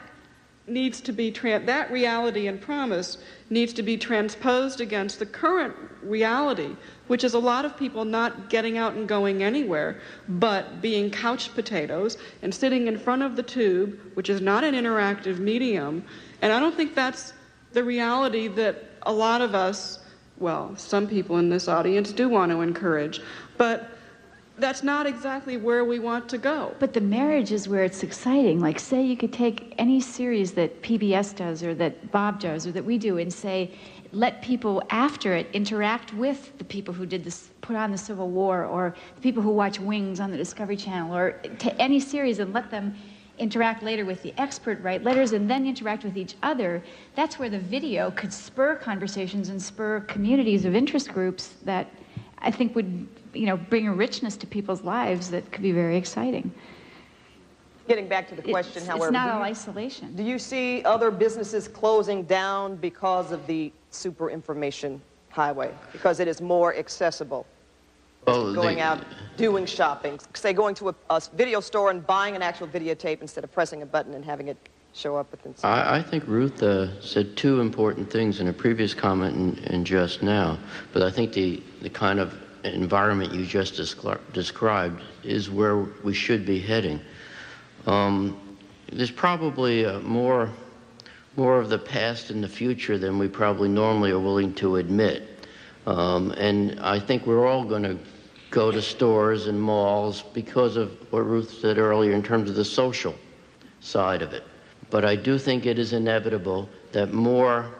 needs to be, that reality and promise needs to be transposed against the current reality, which is a lot of people not getting out and going anywhere, but being couch potatoes and sitting in front of the tube, which is not an interactive medium. And I don't think that's the reality that a lot of us, well, some people in this audience do want to encourage, but that's not exactly where we want to go. But the marriage is where it's exciting. Like, say you could take any series that PBS does or that Bob does or that we do and say, let people after it interact with the people who did this, put on the Civil War, or the people who watch Wings on the Discovery Channel, or to any series, and let them interact later with the expert, write letters, and then interact with each other. That's where the video could spur conversations and spur communities of interest groups that I think would, you know, bring a richness to people's lives that could be very exciting. Getting back to the question, however, it's not all isolation. Do you see other businesses closing down because of the super information highway, because it is more accessible? Going out, doing shopping, say going to a video store and buying an actual videotape instead of pressing a button and having it show up within seconds. I think Ruth said two important things in a previous comment and just now, but I think the kind of environment you just described is where we should be heading. There's probably more of the past and the future than we probably normally are willing to admit. And I think we're all going to go to stores and malls because of what Ruth said earlier in terms of the social side of it. But I do think it is inevitable that more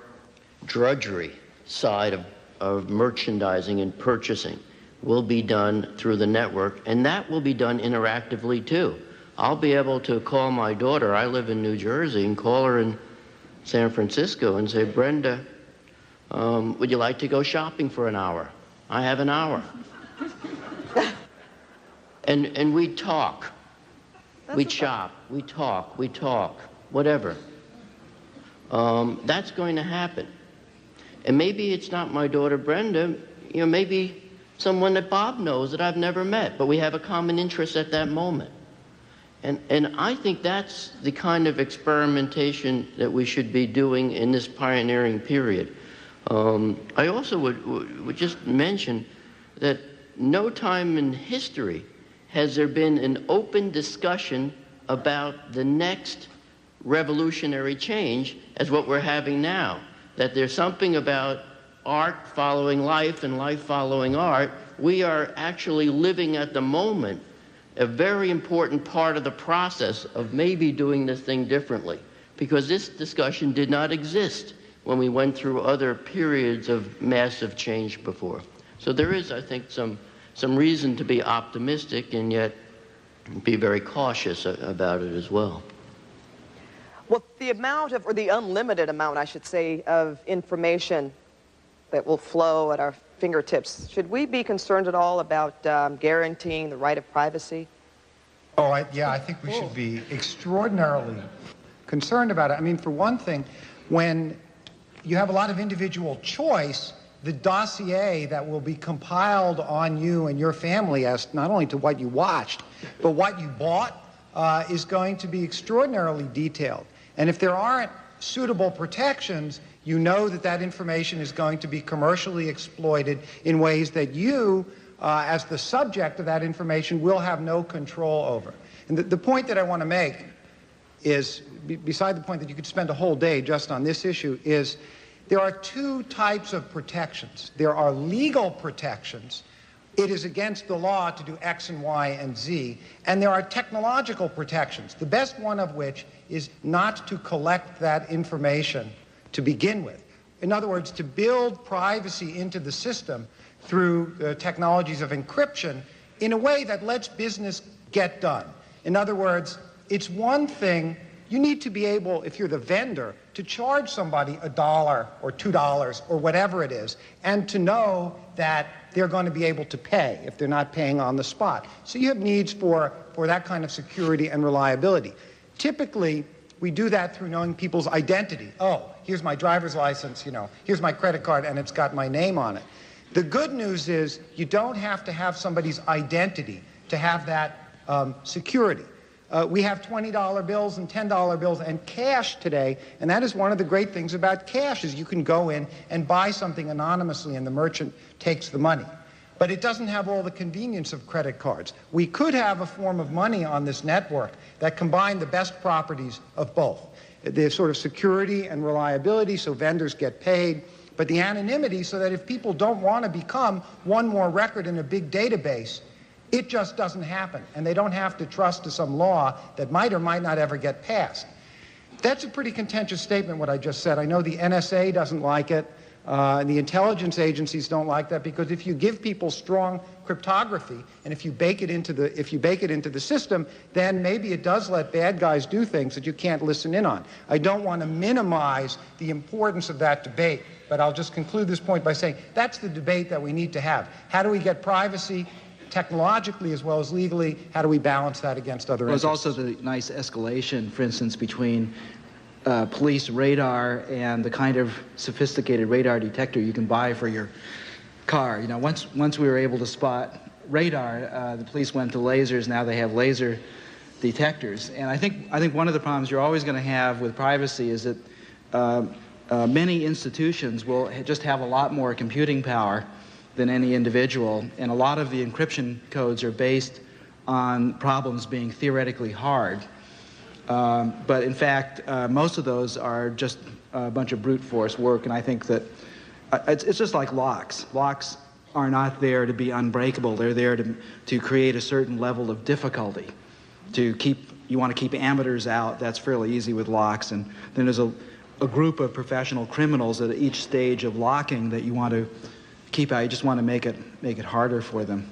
drudgery side of merchandising and purchasing will be done through the network, and that will be done interactively too. I'll be able to call my daughter, I live in New Jersey, and call her in San Francisco and say, Brenda, would you like to go shopping for an hour? I have an hour. And we talk. We shop, we talk, whatever. That's going to happen. And maybe it's not my daughter Brenda, you know, maybe someone that Bob knows that I've never met, but we have a common interest at that moment. And I think that's the kind of experimentation that we should be doing in this pioneering period. I also would just mention that no time in history has there been an open discussion about the next revolutionary change as what we're having now. That there's something about art following life and life following art. We are actually living at the moment a very important part of the process of maybe doing this thing differently, because this discussion did not exist when we went through other periods of massive change before. So there is, I think, some reason to be optimistic and yet be very cautious about it as well. Well, the amount of, or the unlimited amount, I should say, of information that will flow at our fingertips, should we be concerned at all about guaranteeing the right of privacy? Oh, yeah, I think we should be extraordinarily concerned about it. I mean, for one thing, when you have a lot of individual choice, the dossier that will be compiled on you and your family as not only to what you watched, but what you bought is going to be extraordinarily detailed. And if there aren't suitable protections, you know that that information is going to be commercially exploited in ways that you, as the subject of that information, will have no control over. And the point that I want to make is, beside the point that you could spend a whole day just on this issue, is there are two types of protections. There are legal protections it is against the law to do X and Y and Z, and there are technological protections, the best one of which is not to collect that information to begin with. In other words, to build privacy into the system through technologies of encryption in a way that lets business get done. In other words, it's one thing, you need to be able, if you're the vendor, to charge somebody $1 or $2 or whatever it is, and to know that they're going to be able to pay if they're not paying on the spot. So you have needs for that kind of security and reliability. Typically, we do that through knowing people's identity. Oh, here's my driver's license, here's my credit card, and it's got my name on it. The good news is you don't have to have somebody's identity to have that security. We have $20 bills and $10 bills and cash today, and that is one of the great things about cash is you can go in and buy something anonymously and the merchant takes the money. But it doesn't have all the convenience of credit cards. We could have a form of money on this network that combined the best properties of both. The sort of security and reliability so vendors get paid, but the anonymity so that if people don't want to become one more record in a big database, it just doesn't happen, and they don't have to trust to some law that might or might not ever get passed. That's a pretty contentious statement, what I just said. I know the NSA doesn't like it, and the intelligence agencies don't like that, because if you give people strong cryptography, and if you bake it into the system, then maybe it does let bad guys do things that you can't listen in on. I don't want to minimize the importance of that debate, but I'll just conclude this point by saying that's the debate that we need to have. How do we get privacy technologically as well as legally? How do we balance that against other interests? There's also the nice escalation, for instance, between police radar and the kind of sophisticated radar detector you can buy for your car. Once we were able to spot radar, the police went to lasers. Now they have laser detectors. And I think one of the problems you're always going to have with privacy is that many institutions will just have a lot more computing power than any individual, and a lot of the encryption codes are based on problems being theoretically hard. But in fact, most of those are just a bunch of brute force work, and I think that it's just like locks. Locks are not there to be unbreakable. They're there to create a certain level of difficulty. You want to keep amateurs out. That's fairly easy with locks, and then there's a group of professional criminals at each stage of locking that you want to keep out. You just want to make it harder for them.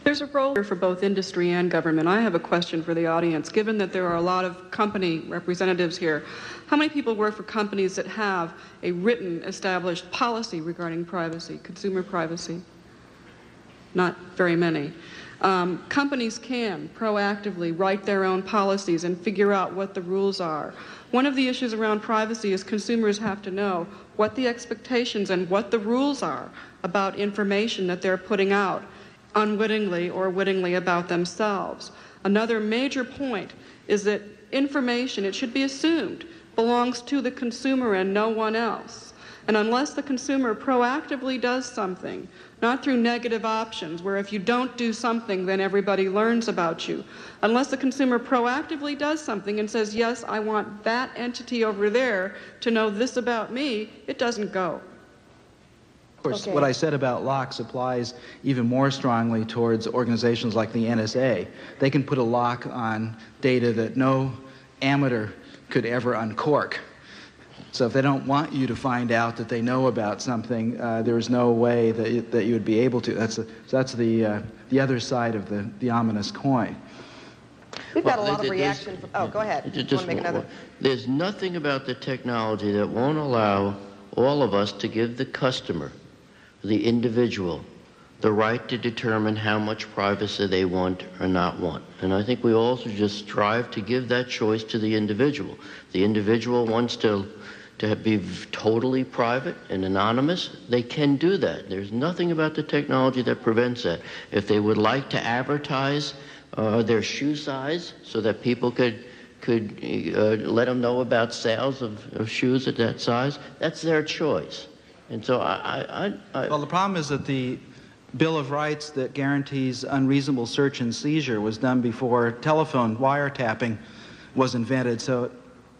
There's a role here for both industry and government. I have a question for the audience. Given that there are a lot of company representatives here, how many people work for companies that have a written, established policy regarding privacy, consumer privacy? Not very many. Companies can proactively write their own policies and figure out what the rules are. One of the issues around privacy is consumers have to know what the expectations and what the rules are about information that they're putting out, unwittingly or wittingly, about themselves. Another major point is that information, it should be assumed, belongs to the consumer and no one else. And unless the consumer proactively does something, not through negative options, where if you don't do something, then everybody learns about you. Unless the consumer proactively does something and says, yes, I want that entity over there to know this about me, it doesn't go. Of course, what I said about locks applies even more strongly towards organizations like the NSA. They can put a lock on data that no amateur could ever uncork. So if they don't want you to find out that they know about something, there is no way that you would be able to. That's the other side of the ominous coin. We've got a lot of reaction. Oh, go ahead. You want to make another? There's nothing about the technology that won't allow all of us to give the customer, the individual, the right to determine how much privacy they want or not want. And I think we all should just strive to give that choice to the individual. The individual wants to be totally private and anonymous, they can do that. There's nothing about the technology that prevents that. If they would like to advertise their shoe size so that people could let them know about sales of shoes at that size, that's their choice. And so Well, the problem is that the Bill of Rights that guarantees unreasonable search and seizure was done before telephone wiretapping was invented. So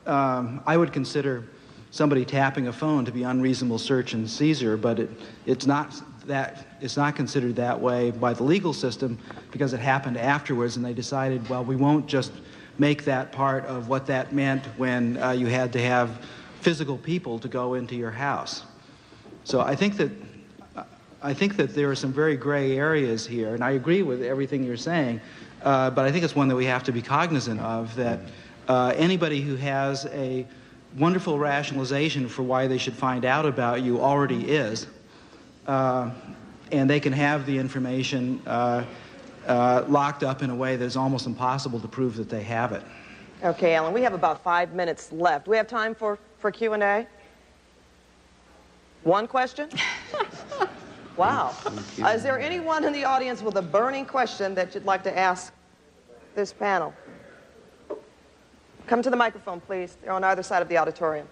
I would consider somebody tapping a phone to be unreasonable search and seizure, but it's not considered that way by the legal system because it happened afterwards, and they decided, well, we won't just make that part of what that meant when you had to have physical people to go into your house. So I think that there are some very gray areas here, and I agree with everything you're saying, but I think it's one that we have to be cognizant of, that anybody who has a wonderful rationalization for why they should find out about you already is, and they can have the information locked up in a way that is almost impossible to prove that they have it. Okay, Alan, we have about 5 minutes left. Do we have time for Q&A? One question? Wow. Is there anyone in the audience with a burning question that you'd like to ask this panel? Come to the microphone, please. They're on either side of the auditorium.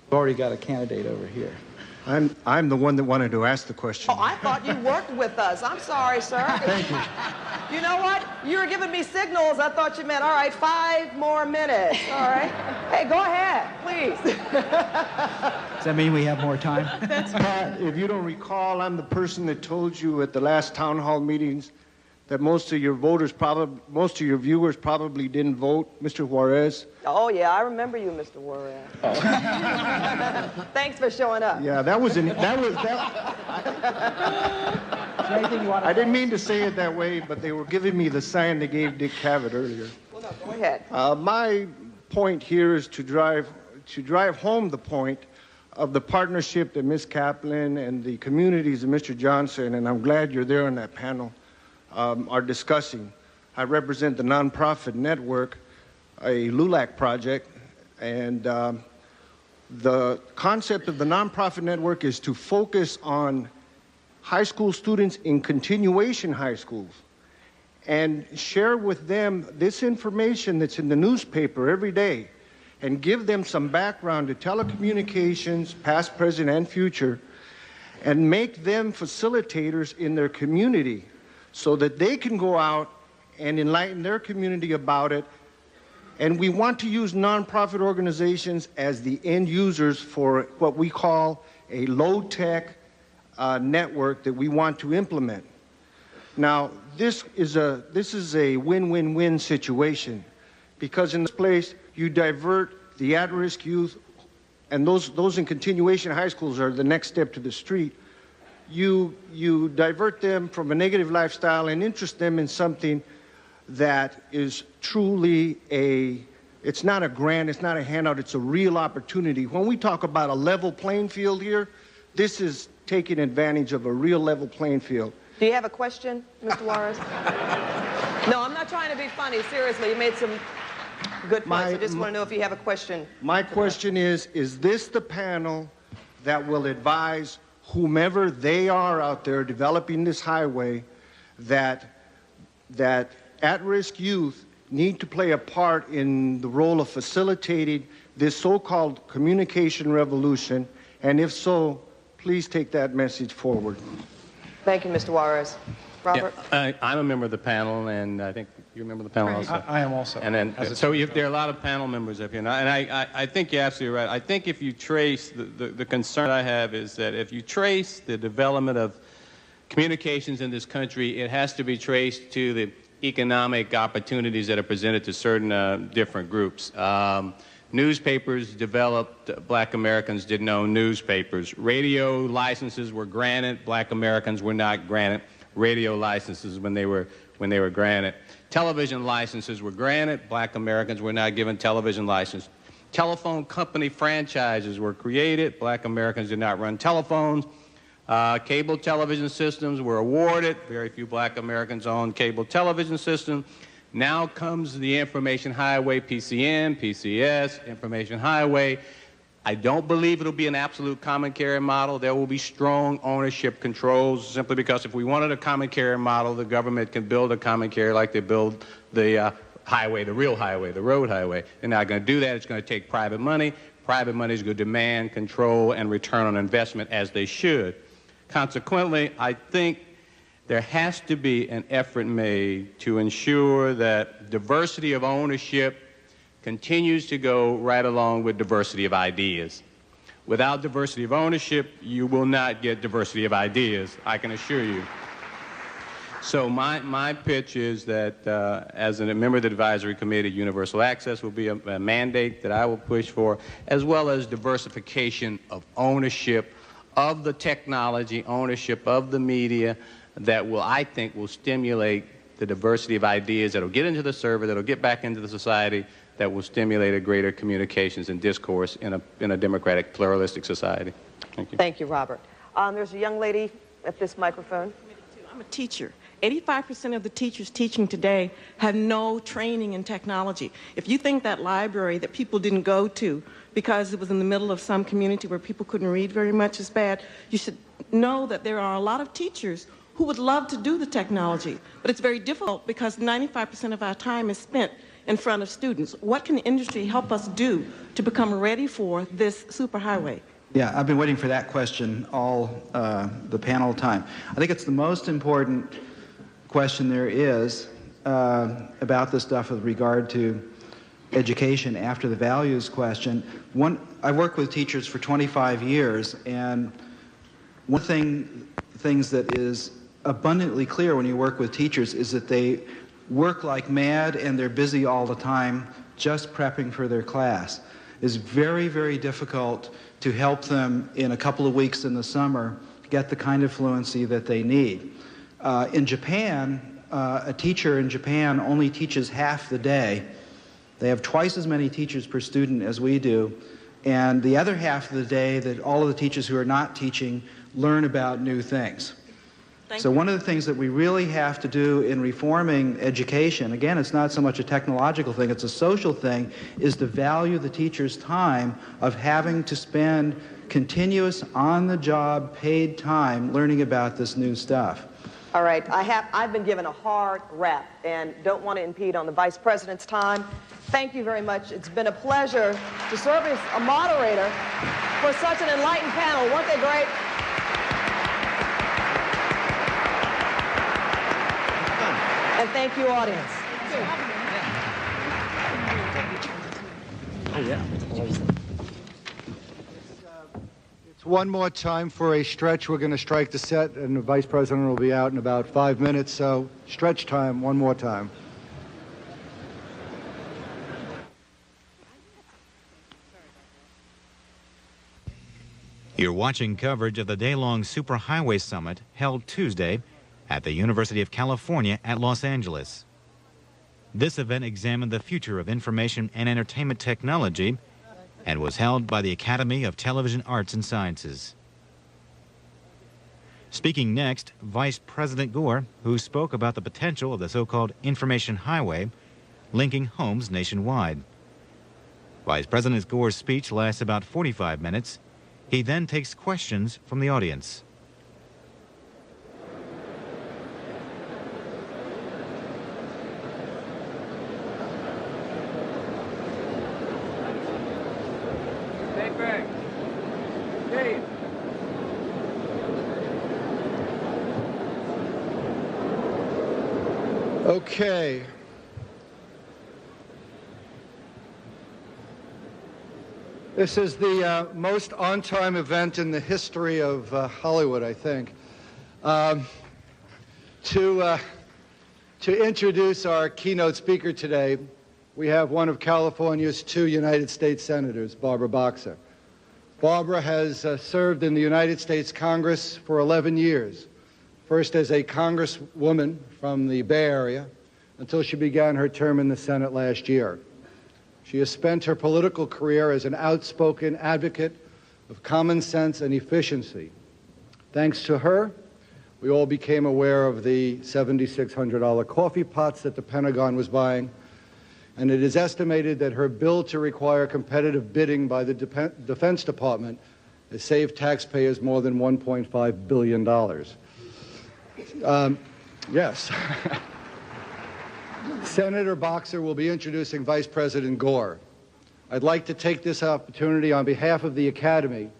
We've already got a candidate over here. I'm the one that wanted to ask the question. Oh, I thought you worked with us. I'm sorry, sir. Thank you. You know what? You were giving me signals. I thought you meant, all right, 5 more minutes. All right. Hey, go ahead, please. Does that mean we have more time? Pat, if you don't recall, I'm the person that told you at the last town hall meetings that most of your viewers probably didn't vote, Mr. Juarez. Oh, yeah, I remember you, Mr. Juarez. Oh. Thanks for showing up. Yeah, I didn't mean to say it that way, but they were giving me the sign they gave Dick Cavett earlier. Well, no, go ahead. My point here is to drive home the point of the partnership that Ms. Kaplan and the communities of Mr. Johnson, and I'm glad you're there on that panel, are discussing. I represent the nonprofit network, a LULAC project, and the concept of the nonprofit network is to focus on high school students in continuation high schools and share with them this information that's in the newspaper every day and give them some background to telecommunications, past, present, and future, and make them facilitators in their community so that they can go out and enlighten their community about it. And we want to use nonprofit organizations as the end users for what we call a low-tech network that we want to implement. Now, this is a win-win-win situation, because in this place you divert the at-risk youth, and those in continuation high schools are the next step to the street. You divert them from a negative lifestyle and interest them in something that is truly it's not a grant, it's not a handout, it's a real opportunity. When we talk about a level playing field here, this is taking advantage of a real level playing field. Do you have a question, Mr. Juarez? No, I'm not trying to be funny. Seriously, you made some good points. I just want to know if you have a question. My question is this the panel that will advise whomever they are out there developing this highway that at-risk youth need to play a part in the role of facilitating this so-called communication revolution? And if so, please take that message forward. Thank you, Mr. Juarez. Robert? Yeah, I'm a member of the panel, and I think you're a member of the panel also. I am also. And then, so there are a lot of panel members up here. And I think you're absolutely right. I think if you trace, the concern I have is that if you trace the development of communications in this country, it has to be traced to the economic opportunities that are presented to certain different groups. Newspapers developed, Black Americans didn't own newspapers. Radio licenses were granted, Black Americans were not granted radio licenses when they were granted. Television licenses were granted, Black Americans were not given television licenses. Telephone company franchises were created, Black Americans did not run telephones. Cable television systems were awarded, very few Black Americans owned cable television systems. Now comes the information highway, PCN, PCS, information highway. I don't believe it'll be an absolute common carrier model. There will be strong ownership controls, simply because if we wanted a common carrier model, the government can build a common carrier like they build the highway, the real highway, the road highway. They're not going to do that. It's going to take private money. Private money is going to demand control and return on investment, as they should. Consequently, I think there has to be an effort made to ensure that diversity of ownership continues to go right along with diversity of ideas. Without diversity of ownership, you will not get diversity of ideas, I can assure you. So my pitch is that as a member of the advisory committee, universal access will be a mandate that I will push for, as well as diversification of ownership of the technology, ownership of the media, that will, I think, will stimulate the diversity of ideas that will get into the server, that will get back into the society, that will stimulate a greater communications and discourse in a democratic, pluralistic society. Thank you. Thank you, Robert. There's a young lady at this microphone. I'm a teacher. 85% of the teachers teaching today have no training in technology. If you think that library that people didn't go to because it was in the middle of some community where people couldn't read very much is bad, you should know that there are a lot of teachers who would love to do the technology, but it's very difficult because 95% of our time is spent in front of students. What can the industry help us do to become ready for this superhighway? Yeah, I've been waiting for that question all the panel time. I think it's the most important question there is about this stuff with regard to education after the values question. I worked with teachers for 25 years, and one things that is abundantly clear when you work with teachers is that they work like mad and they're busy all the time just prepping for their class. It's very, very difficult to help them in a couple of weeks in the summer get the kind of fluency that they need. In Japan, a teacher in Japan only teaches half the day. They have twice as many teachers per student as we do, and the other half of the day that all of the teachers who are not teaching learn about new things. So one of the things that we really have to do in reforming education, again, it's not so much a technological thing, it's a social thing, is to value the teacher's time of having to spend continuous on-the-job paid time learning about this new stuff. All right, I've been given a hard rap and don't want to impede on the Vice President's time. Thank you very much. It's been a pleasure to serve as a moderator for such an enlightened panel. Weren't they great? And thank you, audience. Oh, yeah. It's one more time for a stretch. We're going to strike the set, and the Vice President will be out in about 5 minutes. So stretch time, one more time. You're watching coverage of the day-long SuperHighway Summit held Tuesday at the University of California at Los Angeles. This event examined the future of information and entertainment technology and was held by the Academy of Television Arts and Sciences. Speaking next, Vice President Gore, who spoke about the potential of the so-called information highway linking homes nationwide. Vice President Gore's speech lasts about 45 minutes. He then takes questions from the audience. Okay. This is the most on-time event in the history of Hollywood, I think. To introduce our keynote speaker today, we have one of California's 2 United States Senators, Barbara Boxer. Barbara has served in the United States Congress for 11 years, first as a congresswoman from the Bay Area until she began her term in the Senate last year. She has spent her political career as an outspoken advocate of common sense and efficiency. Thanks to her, we all became aware of the $7,600 coffee pots that the Pentagon was buying, and it is estimated that her bill to require competitive bidding by the Defense Department has saved taxpayers more than $1.5 billion. Yes. Senator Boxer will be introducing Vice President Gore. I'd like to take this opportunity on behalf of the Academy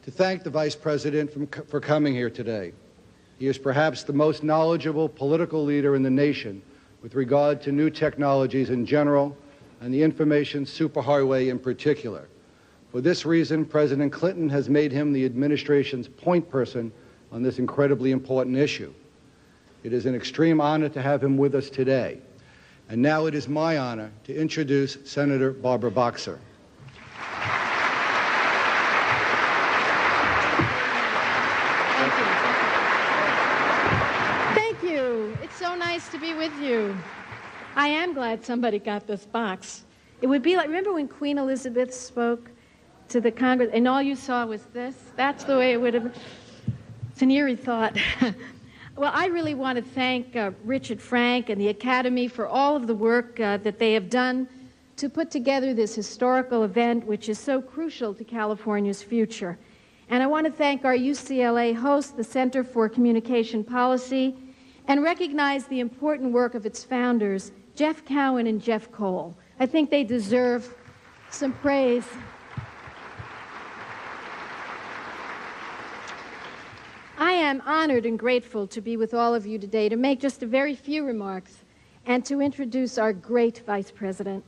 to thank the Vice President for coming here today. He is perhaps the most knowledgeable political leader in the nation with regard to new technologies in general and the information superhighway in particular. For this reason, President Clinton has made him the administration's point person on this incredibly important issue. It is an extreme honor to have him with us today. And now it is my honor to introduce Senator Barbara Boxer. Thank you. It's so nice to be with you. I am glad somebody got this box. It would be like, remember when Queen Elizabeth spoke to the Congress and all you saw was this? That's the way it would have been. It's an eerie thought. Well, I really want to thank Richard Frank and the Academy for all of the work that they have done to put together this historical event, which is so crucial to California's future. And I want to thank our UCLA host, the Center for Communication Policy, and recognize the important work of its founders, Jeff Cowan and Jeff Cole. I think they deserve some praise. I am honored and grateful to be with all of you today to make just a very few remarks and to introduce our great Vice President.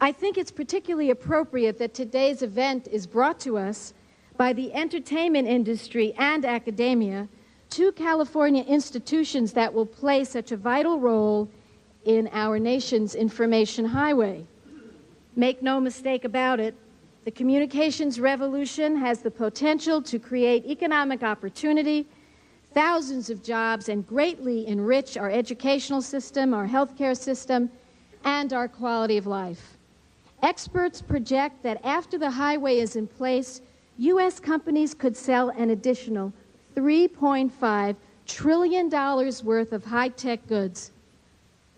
I think it's particularly appropriate that today's event is brought to us by the entertainment industry and academia, two California institutions that will play such a vital role in our nation's information highway. Make no mistake about it, the communications revolution has the potential to create economic opportunity, thousands of jobs, and greatly enrich our educational system, our healthcare system, and our quality of life. Experts project that after the highway is in place, U.S. companies could sell an additional $3.5 trillion worth of high-tech goods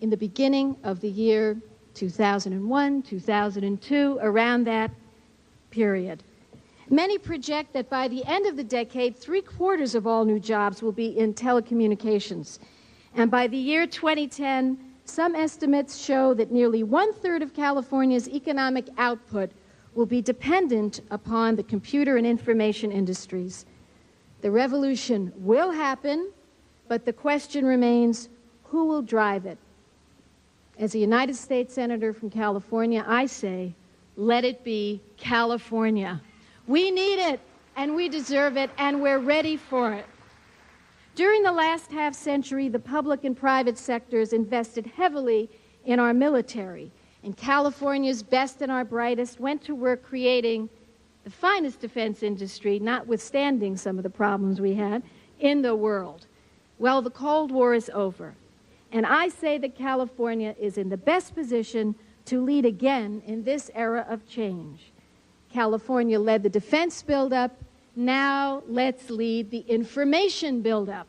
in the beginning of the year 2001, 2002, around that period. Many project that by the end of the decade, 3/4 of all new jobs will be in telecommunications. And by the year 2010, some estimates show that nearly 1/3 of California's economic output will be dependent upon the computer and information industries. The revolution will happen, but the question remains, who will drive it? As a United States Senator from California, I say, let it be California. We need it, and we deserve it, and we're ready for it. During the last half-century, the public and private sectors invested heavily in our military, and California's best and our brightest went to work creating the finest defense industry, notwithstanding some of the problems we had, in the world. Well, the Cold War is over, and I say that California is in the best position to lead again in this era of change. California led the defense buildup. Now let's lead the information buildup.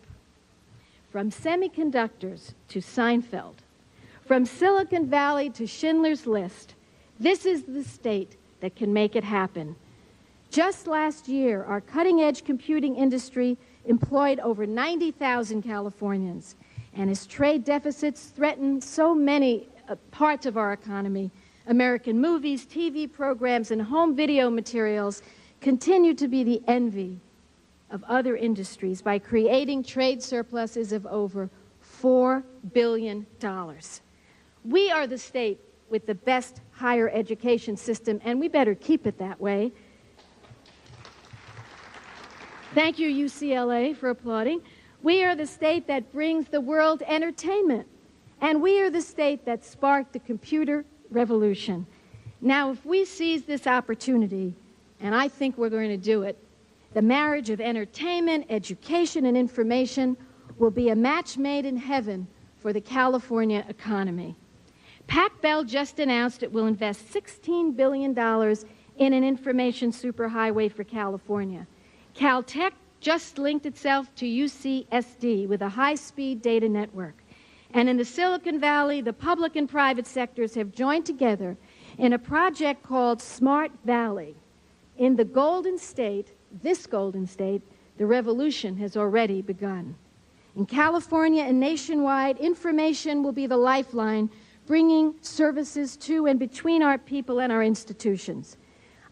From semiconductors to Seinfeld, from Silicon Valley to Schindler's List, this is the state that can make it happen. Just last year, our cutting-edge computing industry employed over 90,000 Californians, and as trade deficits threaten so many parts of our economy, American movies, TV programs, and home video materials continue to be the envy of other industries by creating trade surpluses of over $4 billion. We are the state with the best higher education system, and we better keep it that way. Thank you, UCLA, for applauding. We are the state that brings the world entertainment. And we are the state that sparked the computer revolution. Now, if we seize this opportunity, and I think we're going to do it, the marriage of entertainment, education, and information will be a match made in heaven for the California economy. Pac-Bell just announced it will invest $16 billion in an information superhighway for California. Caltech just linked itself to UCSD with a high-speed data network. And in the Silicon Valley, the public and private sectors have joined together in a project called Smart Valley. In the Golden State, this Golden State, the revolution has already begun. In California and nationwide, information will be the lifeline, bringing services to and between our people and our institutions.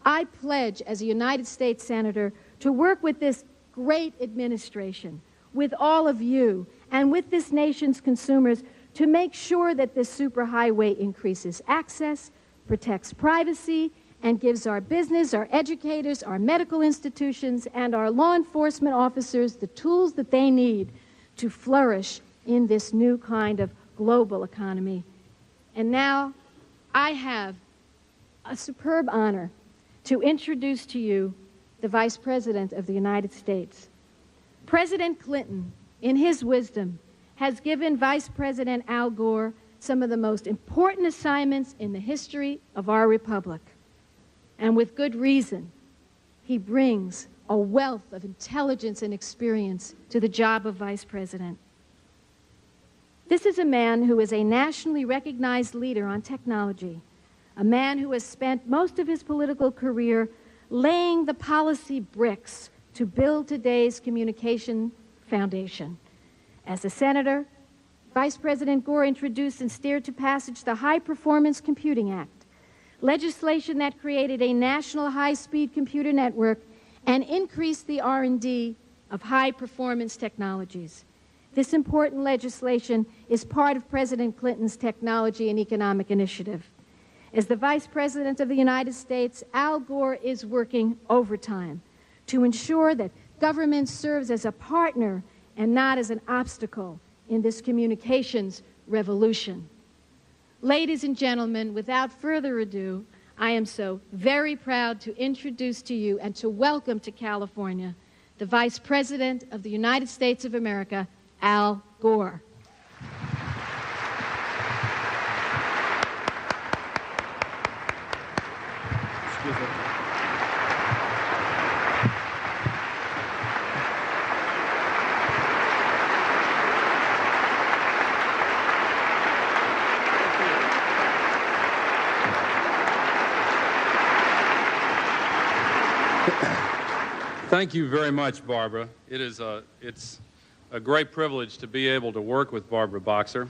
I pledge, as a United States Senator, to work with this great administration, with all of you, and with this nation's consumers to make sure that this superhighway increases access, protects privacy, and gives our business, our educators, our medical institutions, and our law enforcement officers the tools that they need to flourish in this new kind of global economy. And now I have a superb honor to introduce to you the Vice President of the United States. President Clinton, in his wisdom, has given Vice President Al Gore some of the most important assignments in the history of our republic. And with good reason, he brings a wealth of intelligence and experience to the job of Vice President. This is a man who is a nationally recognized leader on technology, a man who has spent most of his political career laying the policy bricks to build today's communication foundation. As a senator, Vice President Gore introduced and steered to passage the High Performance Computing Act, legislation that created a national high-speed computer network and increased the R&D of high-performance technologies. This important legislation is part of President Clinton's technology and economic initiative. As the Vice President of the United States, Al Gore is working overtime to ensure that government serves as a partner and not as an obstacle in this communications revolution. Ladies and gentlemen, without further ado, I am so very proud to introduce to you and to welcome to California the Vice President of the United States of America, Al Gore. Excuse me. Thank you very much, Barbara. It's a great privilege to be able to work with Barbara Boxer.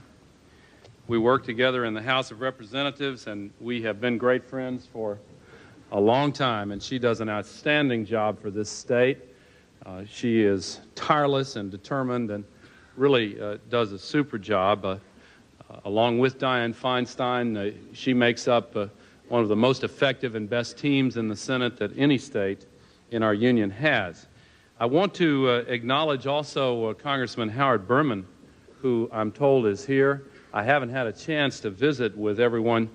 We work together in the House of Representatives, and we have been great friends for a long time, and she does an outstanding job for this state. She is tireless and determined and really does a super job. Along with Dianne Feinstein, she makes up one of the most effective and best teams in the Senate that any state in our union has. I want to acknowledge also Congressman Howard Berman, who I'm told is here. I haven't had a chance to visit with everyone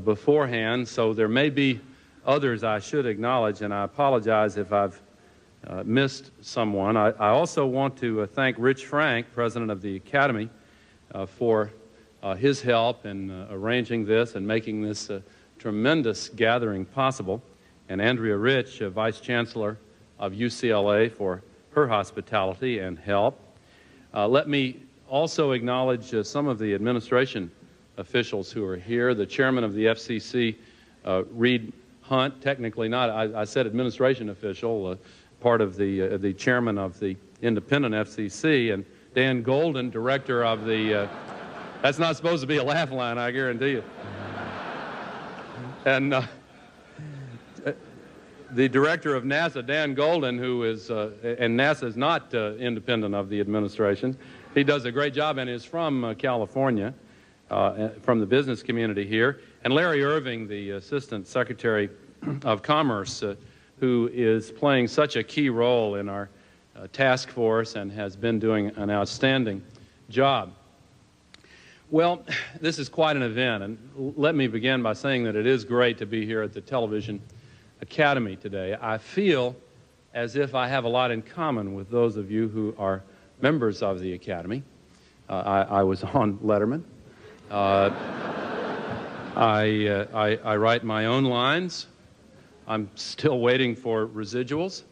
beforehand, so there may be others I should acknowledge, and I apologize if I've missed someone. I also want to thank Rich Frank, President of the Academy, for his help in arranging this and making this tremendous gathering possible, and Andrea Rich, Vice Chancellor of UCLA, for her hospitality and help. Let me also acknowledge some of the administration officials who are here. The chairman of the FCC, Reed Hunt, technically not, I said administration official, part of the chairman of the independent FCC, and Dan Golden, director of the, that's not supposed to be a laugh line, I guarantee you. And the director of NASA, Dan Golden, who is, and NASA is not independent of the administration. He does a great job and is from California, from the business community here. And Larry Irving, the Assistant Secretary of Commerce, who is playing such a key role in our task force and has been doing an outstanding job. Well, this is quite an event, and let me begin by saying that it is great to be here at the Television Academy today. I feel as if I have a lot in common with those of you who are members of the Academy. I was on Letterman. I write my own lines. I'm still waiting for residuals.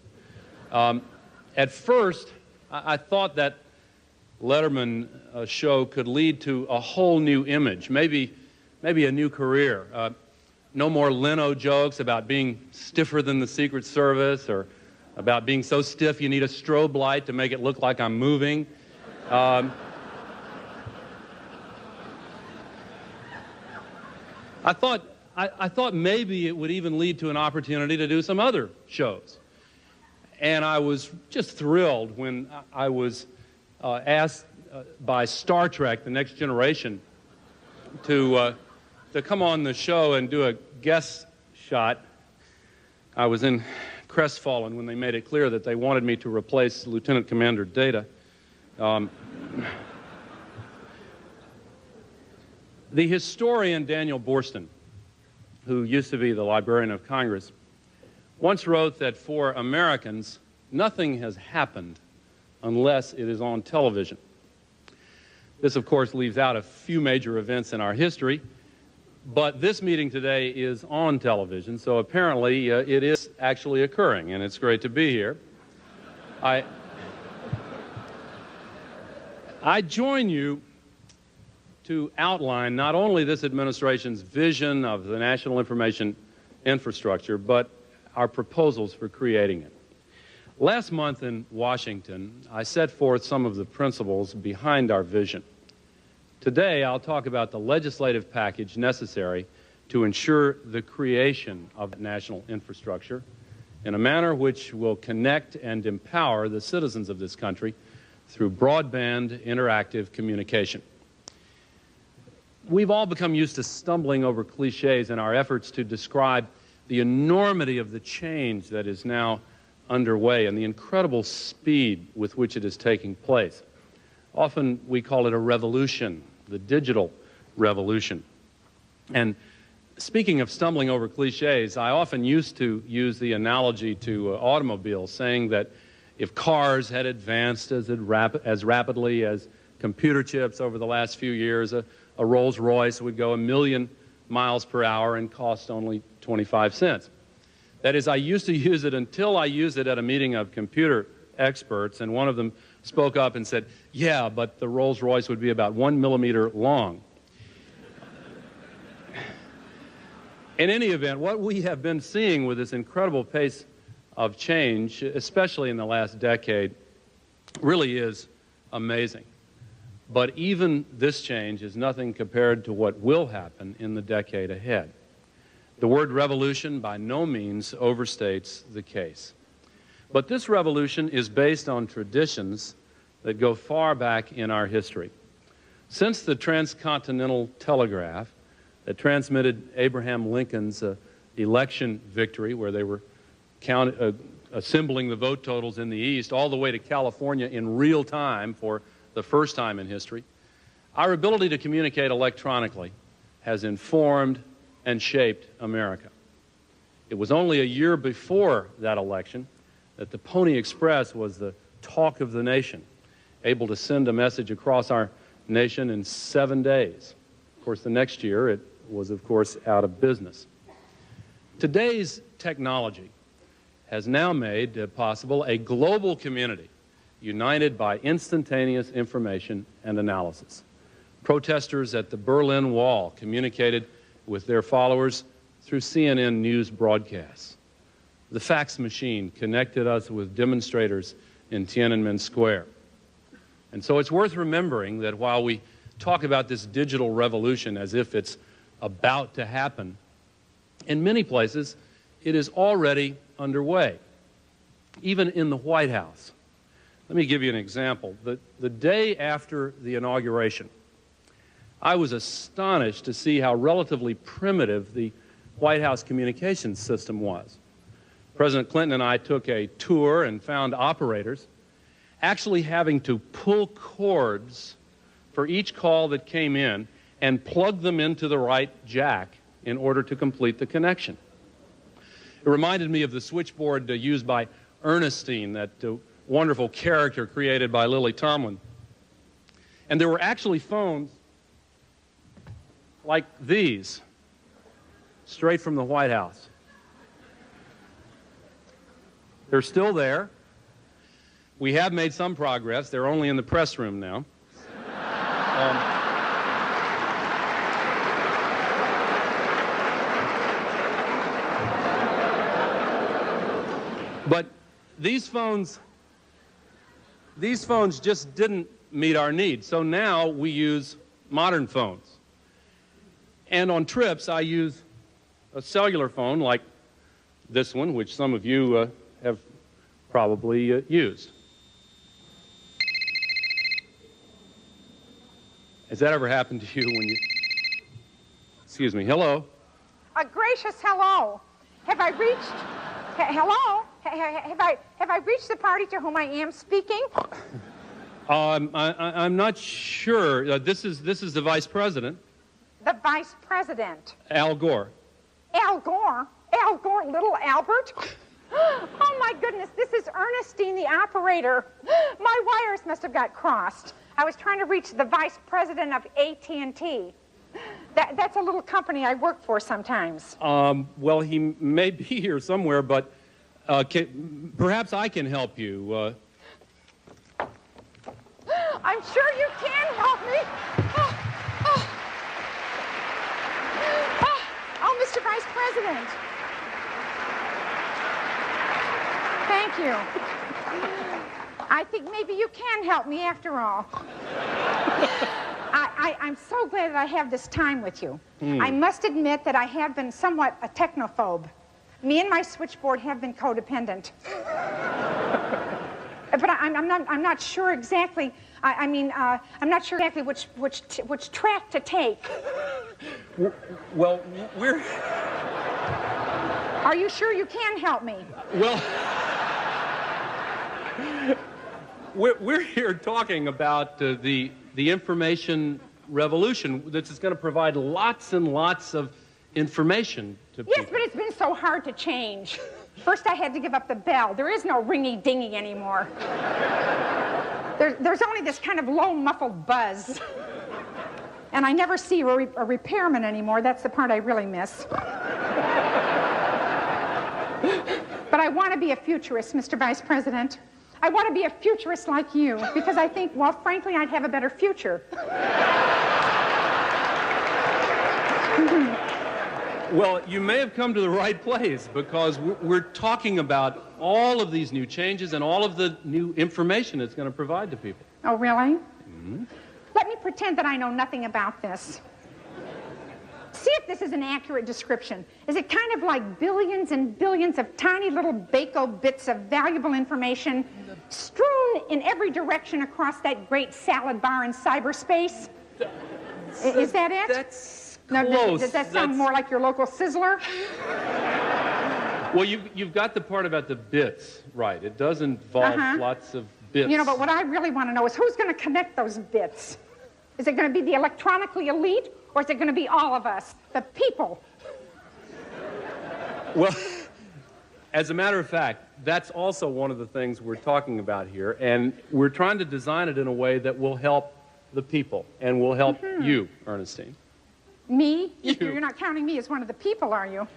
At first, I thought that Letterman show could lead to a whole new image, maybe a new career. No more Leno jokes about being stiffer than the Secret Service or about being so stiff you need a strobe light to make it look like I'm moving. I thought maybe it would even lead to an opportunity to do some other shows. And I was just thrilled when I was asked by Star Trek, The Next Generation, to come on the show and do a guest shot I was in crestfallen when they made it clear that they wanted me to replace Lieutenant Commander Data. The historian Daniel Borston, who used to be the Librarian of Congress, once wrote that for Americans, nothing has happened unless it is on television. This, of course, leaves out a few major events in our history, but this meeting today is on television, so apparently it is actually occurring, and it's great to be here. I join you to outline not only this administration's vision of the national information infrastructure, but our proposals for creating it. Last month in Washington, I set forth some of the principles behind our vision. Today, I'll talk about the legislative package necessary to ensure the creation of national infrastructure in a manner which will connect and empower the citizens of this country through broadband interactive communication. We've all become used to stumbling over cliches in our efforts to describe the enormity of the change that is now underway and the incredible speed with which it is taking place. Often we call it a revolution, the digital revolution. And speaking of stumbling over cliches, I often used to use the analogy to automobiles, saying that if cars had advanced as rapidly as computer chips over the last few years, a Rolls-Royce would go 1,000,000 miles per hour and cost only 25 cents. That is, I used to use it until I used it at a meeting of computer experts, and one of them spoke up and said, yeah, but the Rolls-Royce would be about 1 millimeter long. In any event, what we have been seeing with this incredible pace of change, especially in the last decade, really is amazing. But even this change is nothing compared to what will happen in the decade ahead. The word revolution by no means overstates the case. But this revolution is based on traditions that go far back in our history. Since the transcontinental telegraph that transmitted Abraham Lincoln's election victory, where they were assembling the vote totals in the East, all the way to California in real time for the first time in history, our ability to communicate electronically has informed and shaped America. It was only a year before that election that the Pony Express was the talk of the nation, able to send a message across our nation in 7 days. Of course, the next year it was, of course, out of business. Today's technology has now made possible a global community united by instantaneous information and analysis. Protesters at the Berlin Wall communicated with their followers through CNN news broadcasts. The fax machine connected us with demonstrators in Tiananmen Square. And so it's worth remembering that while we talk about this digital revolution as if it's about to happen, in many places it is already underway, even in the White House. Let me give you an example. The day after the inauguration, I was astonished to see how relatively primitive the White House communications system was. President Clinton and I took a tour and found operators actually having to pull cords for each call that came in and plug them into the right jack in order to complete the connection. It reminded me of the switchboard used by Ernestine, that wonderful character created by Lily Tomlin. And there were actually phones like these, straight from the White House. They're still there. We have made some progress. They're only in the press room now. But these phones just didn't meet our needs. So now we use modern phones. And on trips, I use a cellular phone like this one, which some of you have probably used. Has that ever happened to you when you... Excuse me, hello? A gracious hello. Have I reached Hello? Have I reached the party to whom I am speaking? I'm not sure. This is the Vice President. The Vice President. Al Gore. Al Gore? Al Gore, little Albert? Oh, my goodness, this is Ernestine, the operator. My wires must have got crossed. I was trying to reach the Vice President of AT&T. That's a little company I work for sometimes. Well, he may be here somewhere, but perhaps I can help you. I'm sure you can help me. Oh, Mr. Vice President. Thank you. I think maybe you can help me after all. I'm so glad that I have this time with you. I must admit that I have been somewhat a technophobe. Me and my switchboard have been codependent. But I'm not sure exactly. I'm not sure exactly which track to take. Well, we're... Are you sure you can help me? Well, we're here talking about the information revolution that's going to provide lots and lots of information to people. Yes, but it's been so hard to change. First, I had to give up the bell. There is no ringy-dingy anymore. There's only this kind of low, muffled buzz. And I never see a repairman anymore. That's the part I really miss. But I want to be a futurist, Mr. Vice President. I want to be a futurist like you, because I think, well, frankly, I'd have a better future. Well, you may have come to the right place, because we're talking about all of these new changes and all of the new information it's going to provide to people. Oh, really? Mm-hmm. Let me pretend that I know nothing about this. See if this is an accurate description. Is it kind of like billions and billions of tiny little Baco bits of valuable information strewn in every direction across that great salad bar in cyberspace? Is that it? That's close. No, does that sound more like your local Sizzler? Well, you've got the part about the bits, right. It does involve lots of bits. You know, but what I really want to know is who's going to connect those bits? Is it going to be the electronically elite, or is it going to be all of us, the people? Well, as a matter of fact, that's also one of the things we're talking about here, and we're trying to design it in a way that will help the people and will help you, Ernestine. Me? You're not counting me as one of the people, are you?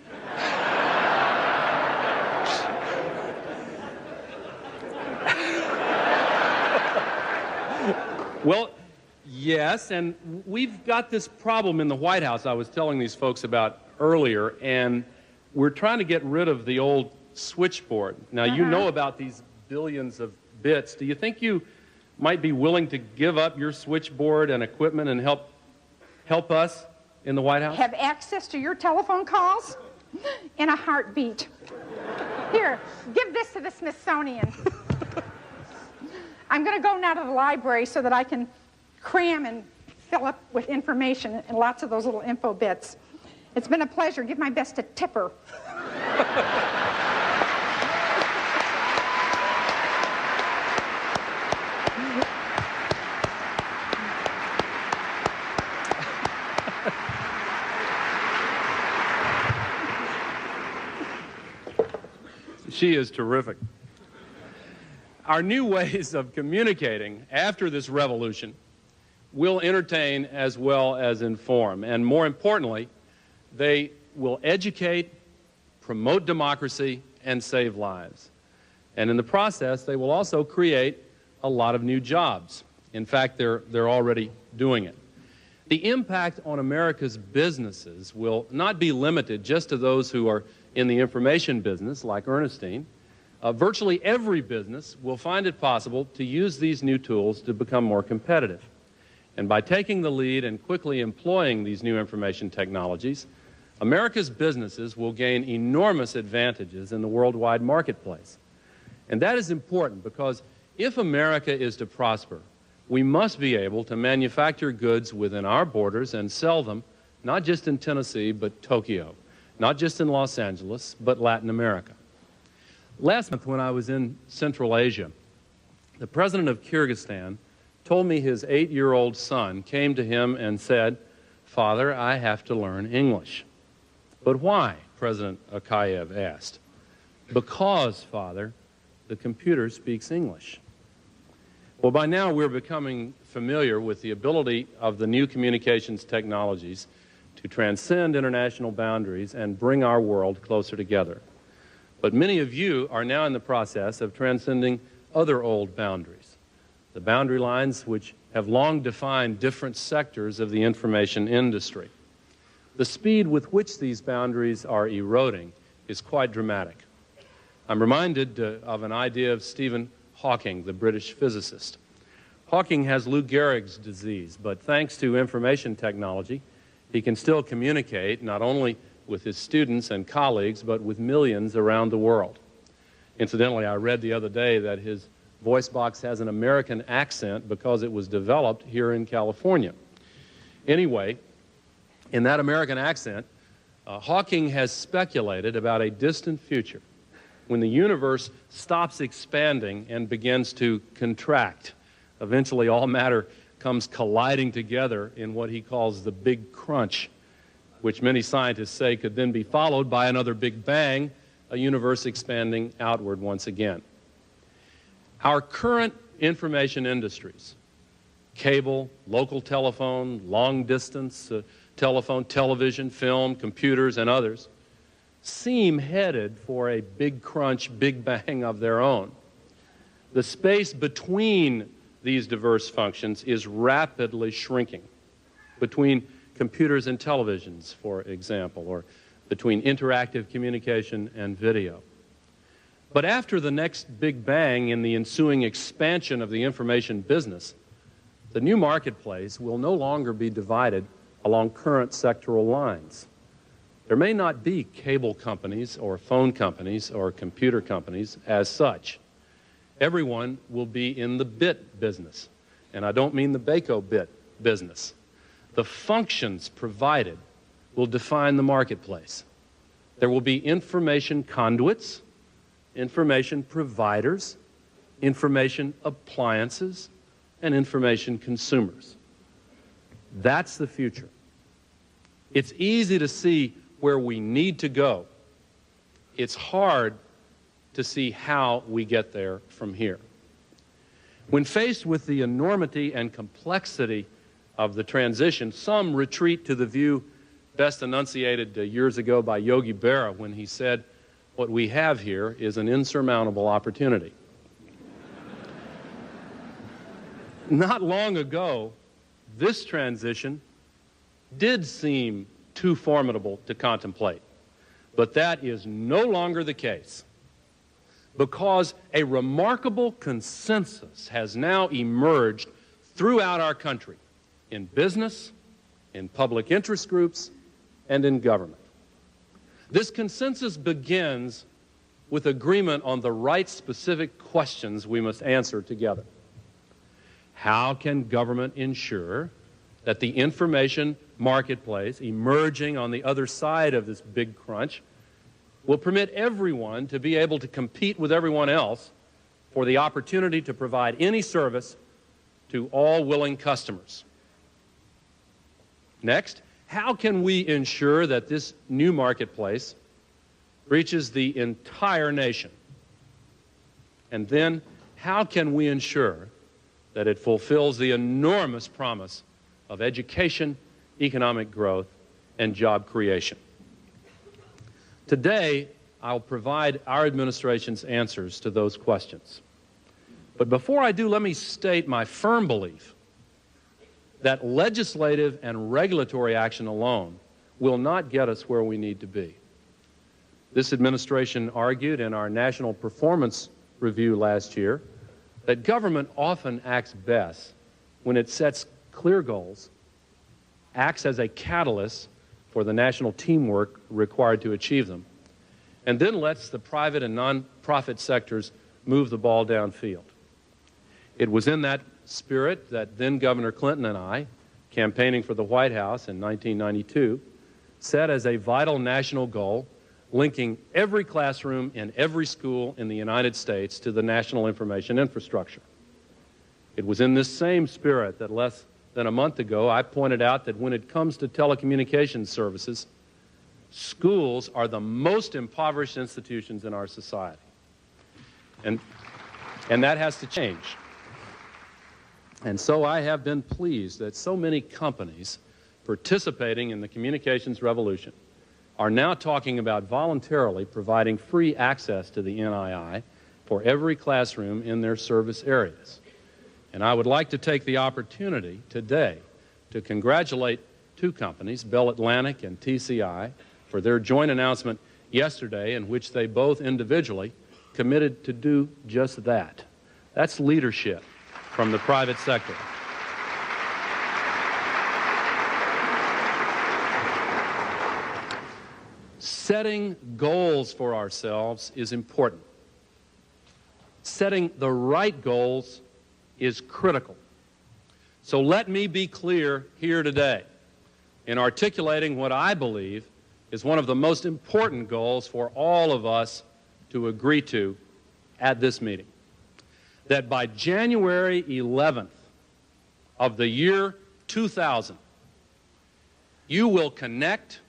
Well, yes, and we've got this problem in the White House I was telling these folks about earlier, and we're trying to get rid of the old switchboard. Now, you know about these billions of bits. Do you think you might be willing to give up your switchboard and equipment and help us in the White House? Have access to your telephone calls? In a heartbeat. Here, give this to the Smithsonian. I'm going to go now to the library so that I can cram and fill up with information and lots of those little info bits. It's been a pleasure. Give my best to Tipper. She is terrific. Our new ways of communicating after this revolution will entertain as well as inform, and more importantly, they will educate, promote democracy, and save lives. And in the process, they will also create a lot of new jobs. In fact, they're already doing it. The impact on America's businesses will not be limited just to those who are in the information business, like Ernestine. Virtually every business will find it possible to use these new tools to become more competitive. And by taking the lead and quickly employing these new information technologies, America's businesses will gain enormous advantages in the worldwide marketplace. And that is important because if America is to prosper, we must be able to manufacture goods within our borders and sell them not just in Tennessee, but Tokyo, not just in Los Angeles, but Latin America. Last month when I was in Central Asia, the president of Kyrgyzstan told me his 8-year-old son came to him and said, "Father, I have to learn English." "But why?" President Akayev asked. "Because, Father, the computer speaks English." Well, by now we're becoming familiar with the ability of the new communications technologies to transcend international boundaries and bring our world closer together. But many of you are now in the process of transcending other old boundaries, the boundary lines which have long defined different sectors of the information industry. The speed with which these boundaries are eroding is quite dramatic. I'm reminded of an idea of Stephen Hawking, the British physicist. Hawking has Lou Gehrig's disease, but thanks to information technology, he can still communicate not only with his students and colleagues, but with millions around the world. Incidentally, I read the other day that his voice box has an American accent because it was developed here in California. Anyway, in that American accent, Hawking has speculated about a distant future when the universe stops expanding and begins to contract. Eventually, all matter comes colliding together in what he calls the Big Crunch, which many scientists say could then be followed by another Big Bang, a universe expanding outward once again. Our current information industries, cable, local telephone, long-distance telephone, television, film, computers, and others, seem headed for a big crunch, big bang of their own. The space between these diverse functions is rapidly shrinking, between computers and televisions, for example, or between interactive communication and video. But after the next big bang and the ensuing expansion of the information business, the new marketplace will no longer be divided along current sectoral lines. There may not be cable companies or phone companies or computer companies as such. Everyone will be in the bit business, and I don't mean the Baco bit business. The functions provided will define the marketplace. There will be information conduits, information providers, information appliances, and information consumers. That's the future. It's easy to see where we need to go. It's hard to see how we get there from here. When faced with the enormity and complexity of the transition, some retreat to the view best enunciated years ago by Yogi Berra when he said, "What we have here is an insurmountable opportunity." Not long ago, this transition did seem too formidable to contemplate, but that is no longer the case, because a remarkable consensus has now emerged throughout our country, in business, in public interest groups, and in government. This consensus begins with agreement on the right specific questions we must answer together. How can government ensure that the information marketplace emerging on the other side of this big crunch will permit everyone to be able to compete with everyone else for the opportunity to provide any service to all willing customers? Next, how can we ensure that this new marketplace reaches the entire nation? And then, how can we ensure that it fulfills the enormous promise of education, economic growth, and job creation? Today, I'll provide our administration's answers to those questions. But before I do, let me state my firm belief that legislative and regulatory action alone will not get us where we need to be. This administration argued in our national performance review last year that government often acts best when it sets clear goals, acts as a catalyst for the national teamwork required to achieve them, and then lets the private and nonprofit sectors move the ball downfield. It was in that spirit that then Governor Clinton and I, campaigning for the White House in 1992, set as a vital national goal linking every classroom in every school in the United States to the national information infrastructure. It was in this same spirit that less than a month ago I pointed out that when it comes to telecommunications services, schools are the most impoverished institutions in our society. And that has to change. And so I have been pleased that so many companies participating in the communications revolution are now talking about voluntarily providing free access to the NII for every classroom in their service areas. And I would like to take the opportunity today to congratulate two companies, Bell Atlantic and TCI, for their joint announcement yesterday in which they both individually committed to do just that. That's leadership from the private sector. Setting goals for ourselves is important. Setting the right goals is critical. So let me be clear here today in articulating what I believe is one of the most important goals for all of us to agree to at this meeting. That by January 11th of the year 2000, you will connect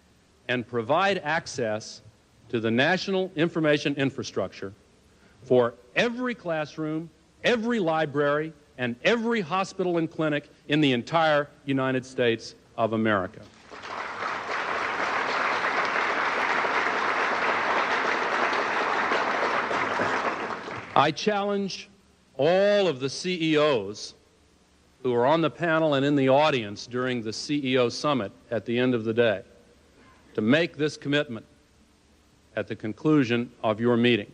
and provide access to the national information infrastructure for every classroom, every library, and every hospital and clinic in the entire United States of America. I challenge all of the CEOs who are on the panel and in the audience during the CEO Summit at the end of the day to make this commitment at the conclusion of your meeting.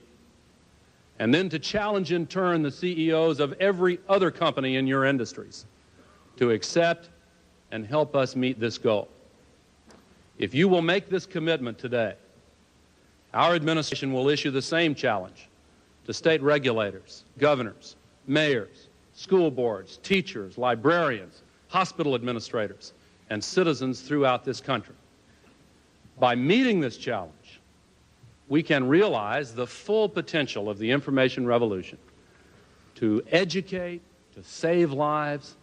And then to challenge in turn the CEOs of every other company in your industries to accept and help us meet this goal. If you will make this commitment today, our administration will issue the same challenge to state regulators, governors, mayors, school boards, teachers, librarians, hospital administrators, and citizens throughout this country. By meeting this challenge, we can realize the full potential of the information revolution to educate, to save lives,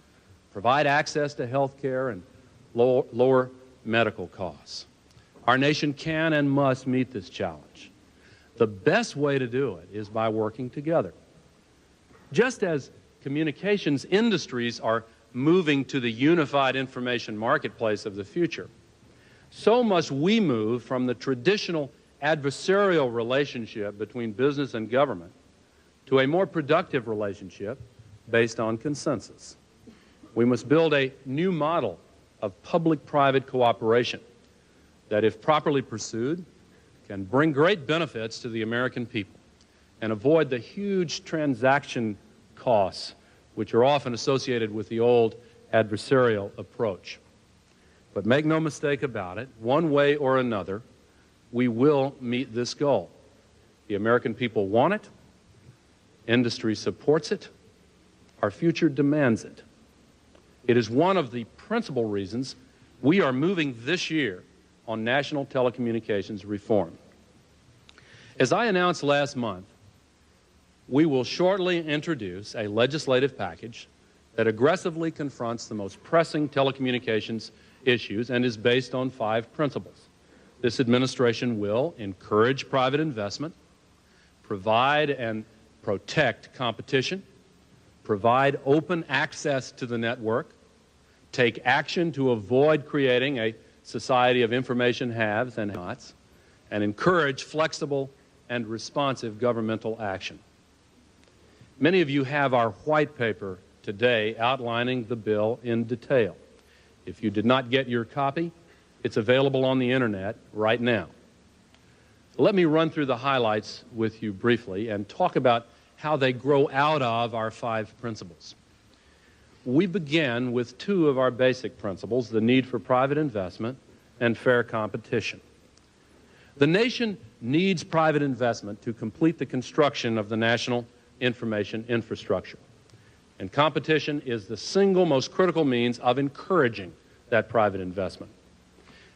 provide access to health care, and lower medical costs. Our nation can and must meet this challenge. The best way to do it is by working together. Just as communications industries are moving to the unified information marketplace of the future, so must we move from the traditional adversarial relationship between business and government to a more productive relationship based on consensus. We must build a new model of public-private cooperation that, if properly pursued, can bring great benefits to the American people and avoid the huge transaction costs which are often associated with the old adversarial approach. But make no mistake about it, one way or another, we will meet this goal. The American people want it, industry supports it, our future demands it. It is one of the principal reasons we are moving this year on national telecommunications reform. As I announced last month, we will shortly introduce a legislative package that aggressively confronts the most pressing telecommunications issues and is based on 5 principles. This administration will encourage private investment, provide and protect competition, provide open access to the network, take action to avoid creating a society of information haves and have-nots, and encourage flexible and responsive governmental action. Many of you have our white paper today outlining the bill in detail. If you did not get your copy, it's available on the internet right now. Let me run through the highlights with you briefly and talk about how they grow out of our 5 principles. We begin with 2 of our basic principles, the need for private investment and fair competition. The nation needs private investment to complete the construction of the national information infrastructure. And competition is the single most critical means of encouraging that private investment.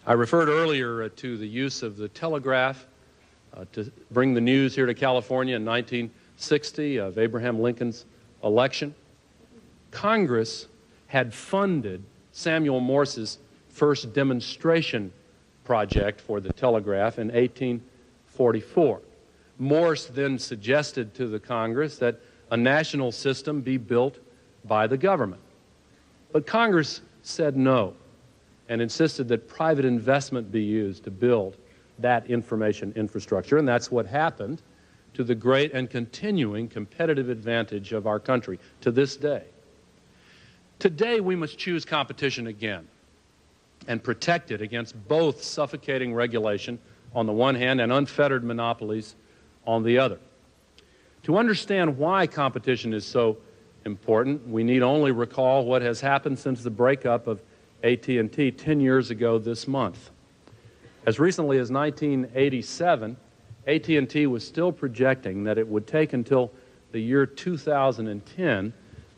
I referred earlier to the use of the telegraph to bring the news here to California in 1960 of Abraham Lincoln's election. Congress had funded Samuel Morse's first demonstration project for the telegraph in 1844. Morse then suggested to the Congress that a national system be built by the government. But Congress said no and insisted that private investment be used to build that information infrastructure, and that's what happened, to the great and continuing competitive advantage of our country to this day. Today, we must choose competition again and protect it against both suffocating regulation on the one hand and unfettered monopolies on the other. To understand why competition is so important, we need only recall what has happened since the breakup of AT&T 10 years ago this month. As recently as 1987, AT&T was still projecting that it would take until the year 2010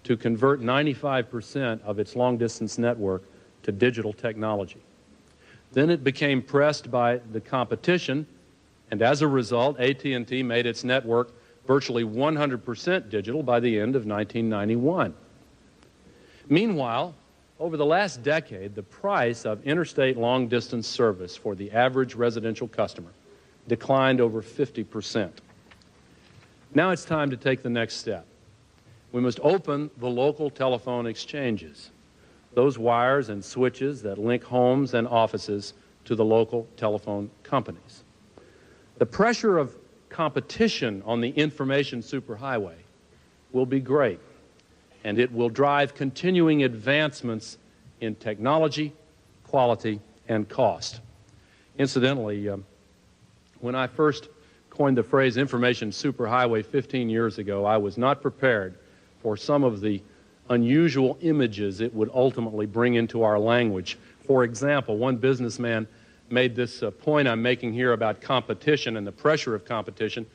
to convert 95% of its long-distance network to digital technology. Then it became pressed by the competition, and as a result, AT&T made its network virtually 100% digital by the end of 1991. Meanwhile, over the last decade, the price of interstate long-distance service for the average residential customer declined over 50%. Now it's time to take the next step. We must open the local telephone exchanges, those wires and switches that link homes and offices to the local telephone companies. The pressure of competition on the information superhighway will be great, and it will drive continuing advancements in technology, quality, and cost. Incidentally, when I first coined the phrase information superhighway 15 years ago, I was not prepared for some of the unusual images it would ultimately bring into our language. For example, one businessman made this point I'm making here about competition and the pressure of competition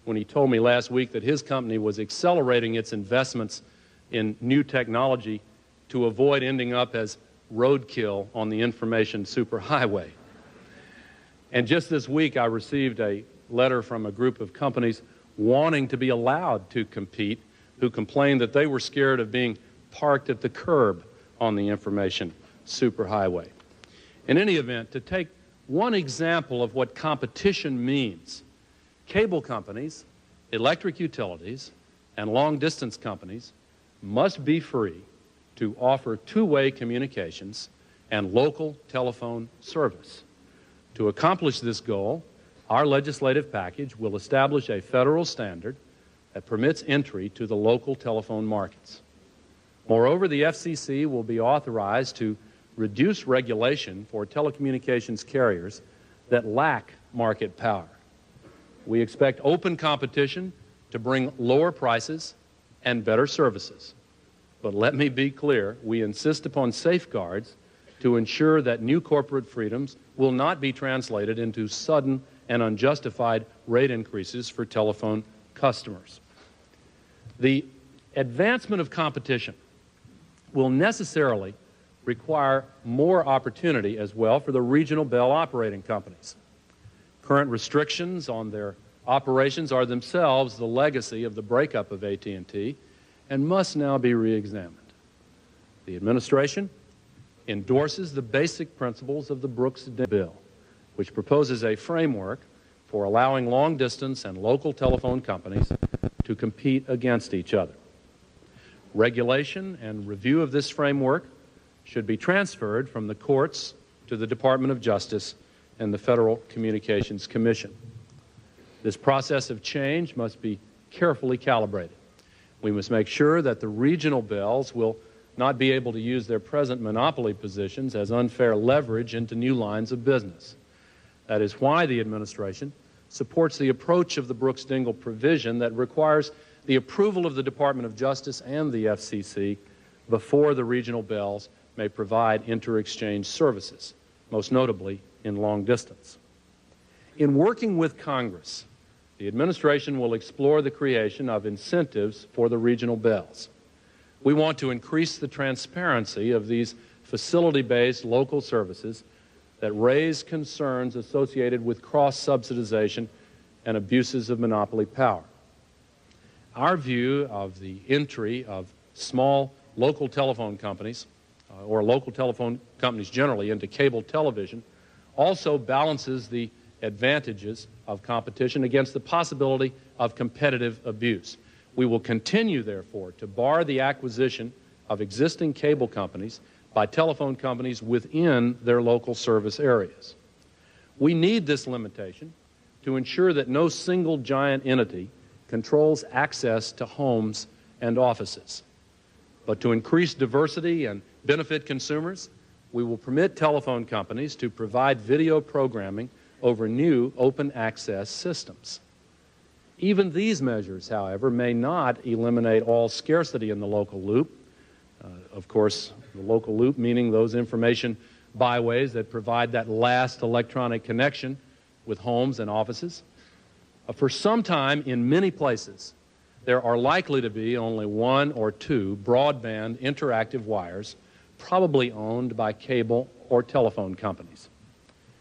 when he told me last week that his company was accelerating its investments in new technology to avoid ending up as roadkill on the information superhighway. And just this week I received a letter from a group of companies wanting to be allowed to compete, who complained that they were scared of being parked at the curb on the information superhighway. In any event, to take one example of what competition means, cable companies, electric utilities, and long-distance companies must be free to offer two-way communications and local telephone service. To accomplish this goal, our legislative package will establish a federal standard that permits entry to the local telephone markets. Moreover, the FCC will be authorized to reduce regulation for telecommunications carriers that lack market power. We expect open competition to bring lower prices and better services. But let me be clear, we insist upon safeguards to ensure that new corporate freedoms will not be translated into sudden and unjustified rate increases for telephone customers. The advancement of competition will necessarily require more opportunity as well for the regional bell operating companies. Current restrictions on their operations are themselves the legacy of the breakup of AT&T and must now be re-examined. The administration endorses the basic principles of the Brooks-Dingle bill, which proposes a framework for allowing long-distance and local telephone companies to compete against each other. Regulation and review of this framework should be transferred from the courts to the Department of Justice and the Federal Communications Commission. This process of change must be carefully calibrated. We must make sure that the regional bells will not be able to use their present monopoly positions as unfair leverage into new lines of business. That is why the administration supports the approach of the Brooks-Dingle provision that requires the approval of the Department of Justice and the FCC before the regional bells may provide inter-exchange services, most notably in long distance. In working with Congress, the administration will explore the creation of incentives for the regional bells. We want to increase the transparency of these facility-based local services that raise concerns associated with cross-subsidization and abuses of monopoly power. Our view of the entry of small local telephone companies, or local telephone companies generally, into cable television also balances the advantages of competition against the possibility of competitive abuse. We will continue, therefore, to bar the acquisition of existing cable companies by telephone companies within their local service areas. We need this limitation to ensure that no single giant entity controls access to homes and offices. But to increase diversity and benefit consumers, we will permit telephone companies to provide video programming over new open access systems. Even these measures, however, may not eliminate all scarcity in the local loop. Of course, the local loop meaning those information byways that provide that last electronic connection with homes and offices. For some time, in many places, there are likely to be only one or two broadband interactive wires, probably owned by cable or telephone companies.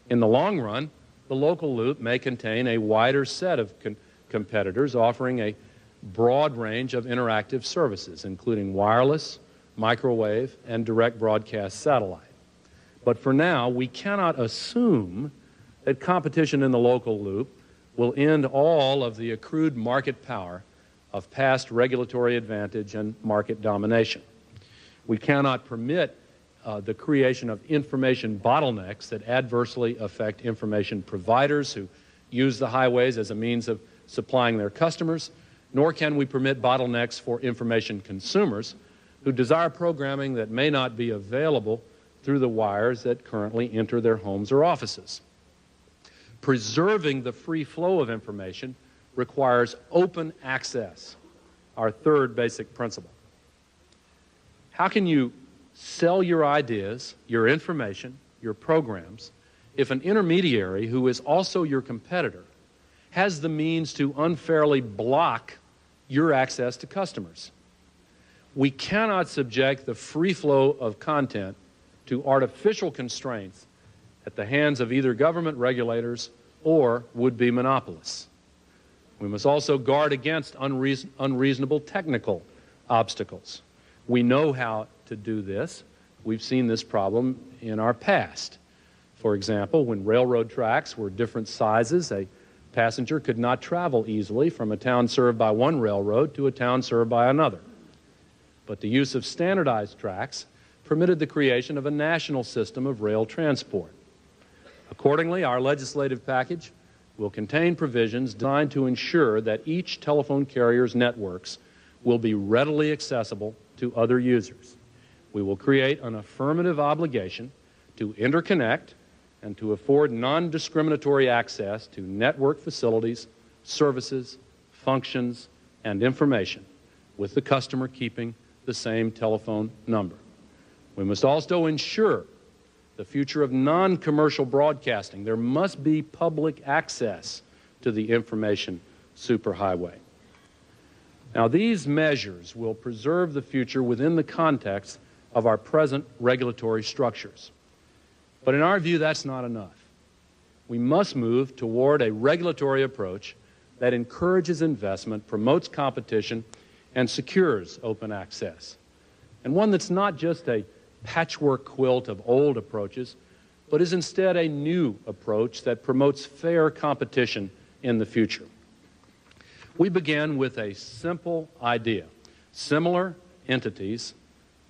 In the long run, the local loop may contain a wider set of competitors offering a broad range of interactive services, including wireless, microwave, and direct broadcast satellite. But for now, we cannot assume that competition in the local loop will end all of the accrued market power of past regulatory advantage and market domination. We cannot permit the creation of information bottlenecks that adversely affect information providers who use the highways as a means of supplying their customers, nor can we permit bottlenecks for information consumers who desire programming that may not be available through the wires that currently enter their homes or offices. Preserving the free flow of information requires open access, our third basic principle. How can you sell your ideas, your information, your programs, if an intermediary who is also your competitor has the means to unfairly block your access to customers? We cannot subject the free flow of content to artificial constraints at the hands of either government regulators or would-be monopolists. We must also guard against unreasonable technical obstacles. We know how to do this. We've seen this problem in our past. For example, when railroad tracks were different sizes, a passenger could not travel easily from a town served by one railroad to a town served by another. But the use of standardized tracks permitted the creation of a national system of rail transport. Accordingly, our legislative package will contain provisions designed to ensure that each telephone carrier's networks will be readily accessible to other users. We will create an affirmative obligation to interconnect and to afford non-discriminatory access to network facilities, services, functions, and information, with the customer keeping the same telephone number. We must also ensure the future of non-commercial broadcasting. There must be public access to the information superhighway. Now, these measures will preserve the future within the context of our present regulatory structures. But in our view, that's not enough. We must move toward a regulatory approach that encourages investment, promotes competition, and secures open access. And one that's not just a patchwork quilt of old approaches, but is instead a new approach that promotes fair competition in the future. We began with a simple idea. Similar entities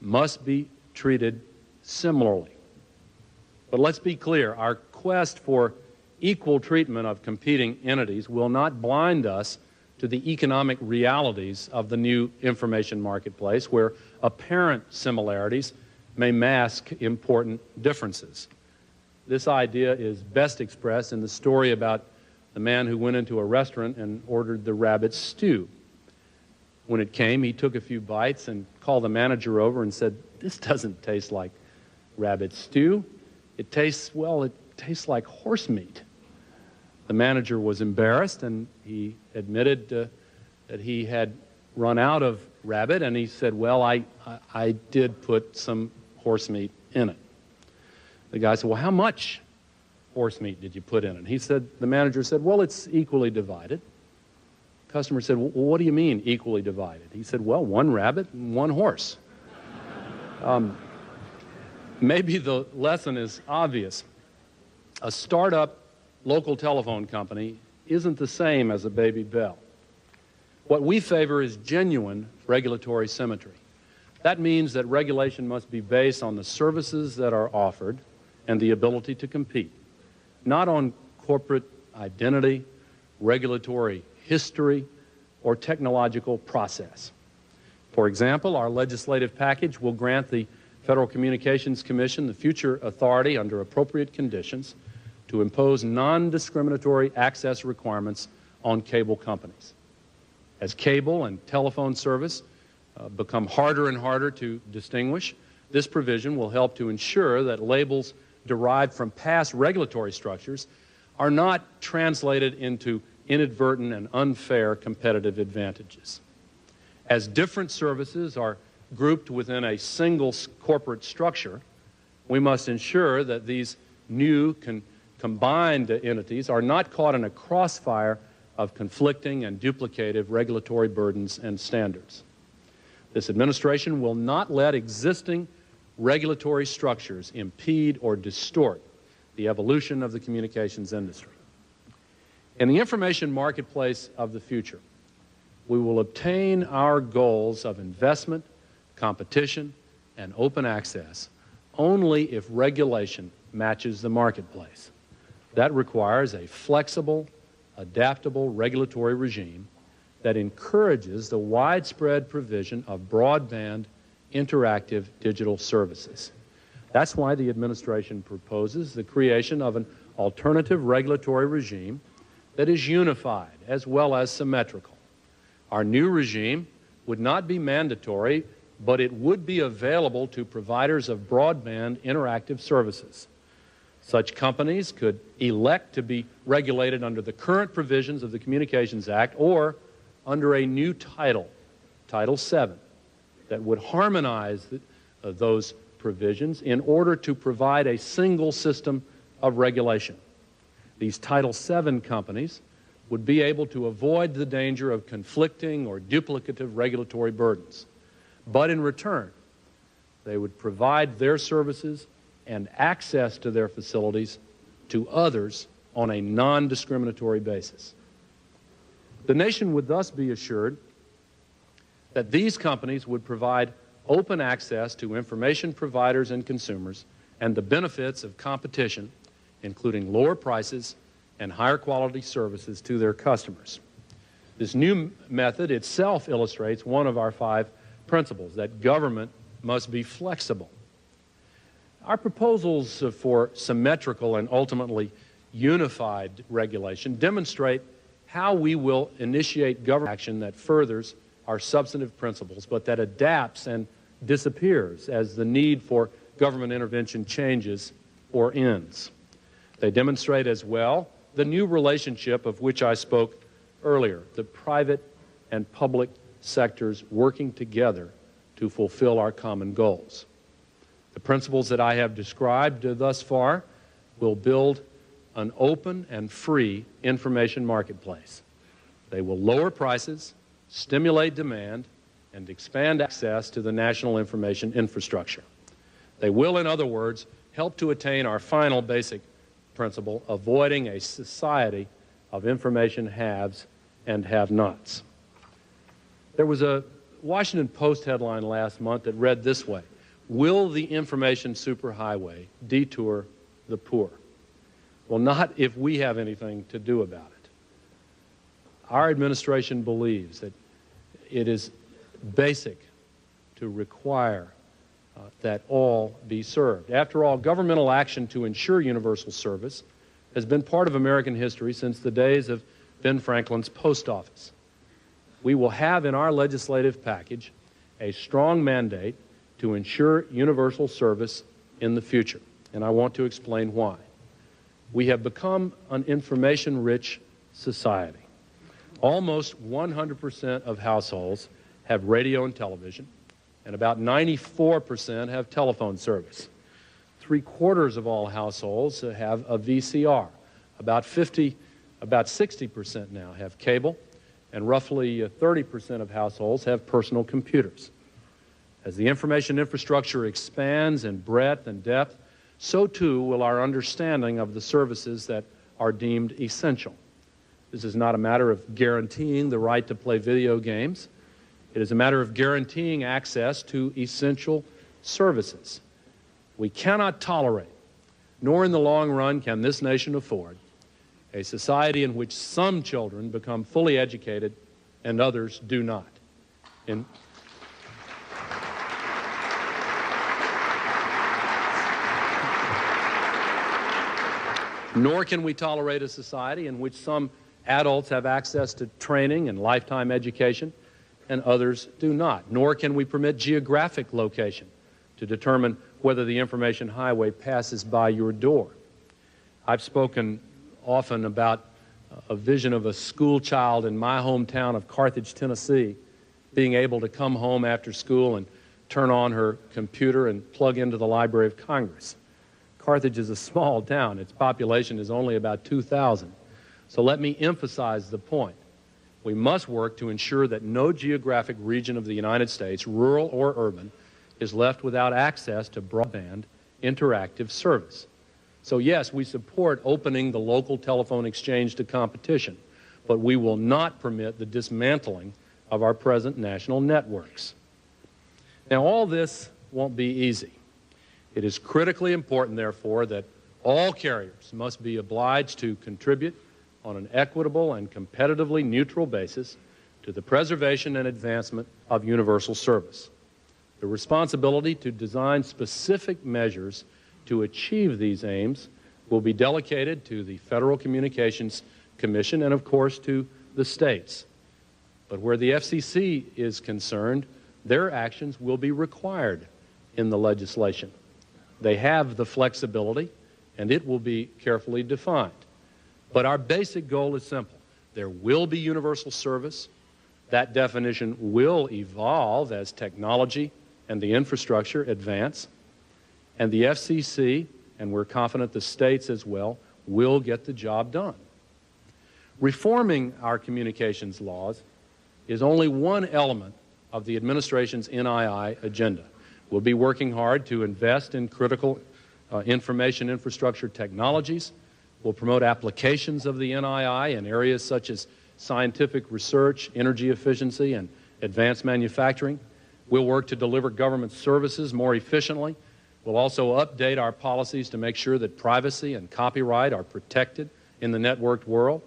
must be treated similarly. But let's be clear, our quest for equal treatment of competing entities will not blind us to the economic realities of the new information marketplace, where apparent similarities may mask important differences. This idea is best expressed in the story about the man who went into a restaurant and ordered the rabbit stew. When it came, he took a few bites and called the manager over and said, "This doesn't taste like rabbit stew. It tastes like horse meat." The manager was embarrassed, and he admitted that he had run out of rabbit, and he said, "Well, I did put some horse meat in it." The guy said, "Well, how much horse meat did you put in it? He said, the manager said, well, it's equally divided. Customer said, well, what do you mean equally divided? He said, well, one rabbit and one horse. Maybe the lesson is obvious. A startup local telephone company isn't the same as a Baby Bell. What we favor is genuine regulatory symmetry. That means that regulation must be based on the services that are offered and the ability to compete, not on corporate identity, regulatory history, or technological process. For example, our legislative package will grant the Federal Communications Commission the future authority under appropriate conditions to impose non-discriminatory access requirements on cable companies. As cable and telephone service become harder and harder to distinguish, this provision will help to ensure that labels derived from past regulatory structures are not translated into inadvertent and unfair competitive advantages. As different services are grouped within a single corporate structure, we must ensure that these new combined entities are not caught in a crossfire of conflicting and duplicative regulatory burdens and standards. This administration will not let existing regulatory structures impede or distort the evolution of the communications industry. In the information marketplace of the future, we will obtain our goals of investment, competition, and open access only if regulation matches the marketplace. That requires a flexible, adaptable regulatory regime that encourages the widespread provision of broadband, interactive digital services. That's why the administration proposes the creation of an alternative regulatory regime that is unified as well as symmetrical. Our new regime would not be mandatory, but it would be available to providers of broadband interactive services. Such companies could elect to be regulated under the current provisions of the Communications Act or under a new title, Title VII, that would harmonize those provisions in order to provide a single system of regulation. These Title VII companies would be able to avoid the danger of conflicting or duplicative regulatory burdens. But in return, they would provide their services and access to their facilities to others on a non-discriminatory basis. The nation would thus be assured that these companies would provide open access to information providers and consumers and the benefits of competition, including lower prices and higher quality services to their customers. This new method itself illustrates one of our 5 principles, that government must be flexible. Our proposals for symmetrical and ultimately unified regulation demonstrate how we will initiate government action that furthers our substantive principles, but that adapts and disappears as the need for government intervention changes or ends. They demonstrate as well the new relationship of which I spoke earlier, the private and public sectors working together to fulfill our common goals. The principles that I have described thus far will build an open and free information marketplace. They will lower prices, stimulate demand, and expand access to the national information infrastructure. They will, in other words, help to attain our final basic principle, avoiding a society of information haves and have-nots. There was a Washington Post headline last month that read this way: will the information superhighway detour the poor? Well, not if we have anything to do about it. Our administration believes that it is basic to require that all be served. After all, governmental action to ensure universal service has been part of American history since the days of Ben Franklin's post office. We will have in our legislative package a strong mandate to ensure universal service in the future, and I want to explain why. We have become an information-rich society. Almost 100% of households have radio and television, and about 94% have telephone service. 3/4 of all households have a VCR. About 60% now have cable, and roughly 30% of households have personal computers. As the information infrastructure expands in breadth and depth, so too will our understanding of the services that are deemed essential. This is not a matter of guaranteeing the right to play video games. It is a matter of guaranteeing access to essential services. We cannot tolerate, nor in the long run can this nation afford, a society in which some children become fully educated and others do not. Nor can we tolerate a society in which some adults have access to training and lifetime education and others do not. Nor can we permit geographic location to determine whether the information highway passes by your door. I've spoken often about a vision of a school child in my hometown of Carthage, Tennessee, being able to come home after school and turn on her computer and plug into the Library of Congress. Carthage is a small town. Its population is only about 2,000. So let me emphasize the point. We must work to ensure that no geographic region of the United States, rural or urban, is left without access to broadband interactive service. So yes, we support opening the local telephone exchange to competition, but we will not permit the dismantling of our present national networks. Now, all this won't be easy. It is critically important, therefore, that all carriers must be obliged to contribute on an equitable and competitively neutral basis to the preservation and advancement of universal service. The responsibility to design specific measures to achieve these aims will be delegated to the Federal Communications Commission and, of course, to the states. But where the FCC is concerned, their actions will be required in the legislation. They have the flexibility, and it will be carefully defined. But our basic goal is simple. There will be universal service. That definition will evolve as technology and the infrastructure advance. And the FCC, and we're confident the states as well, will get the job done. Reforming our communications laws is only one element of the administration's NII agenda. We'll be working hard to invest in critical information infrastructure technologies. We'll promote applications of the NII in areas such as scientific research, energy efficiency, and advanced manufacturing. We'll work to deliver government services more efficiently. We'll also update our policies to make sure that privacy and copyright are protected in the networked world.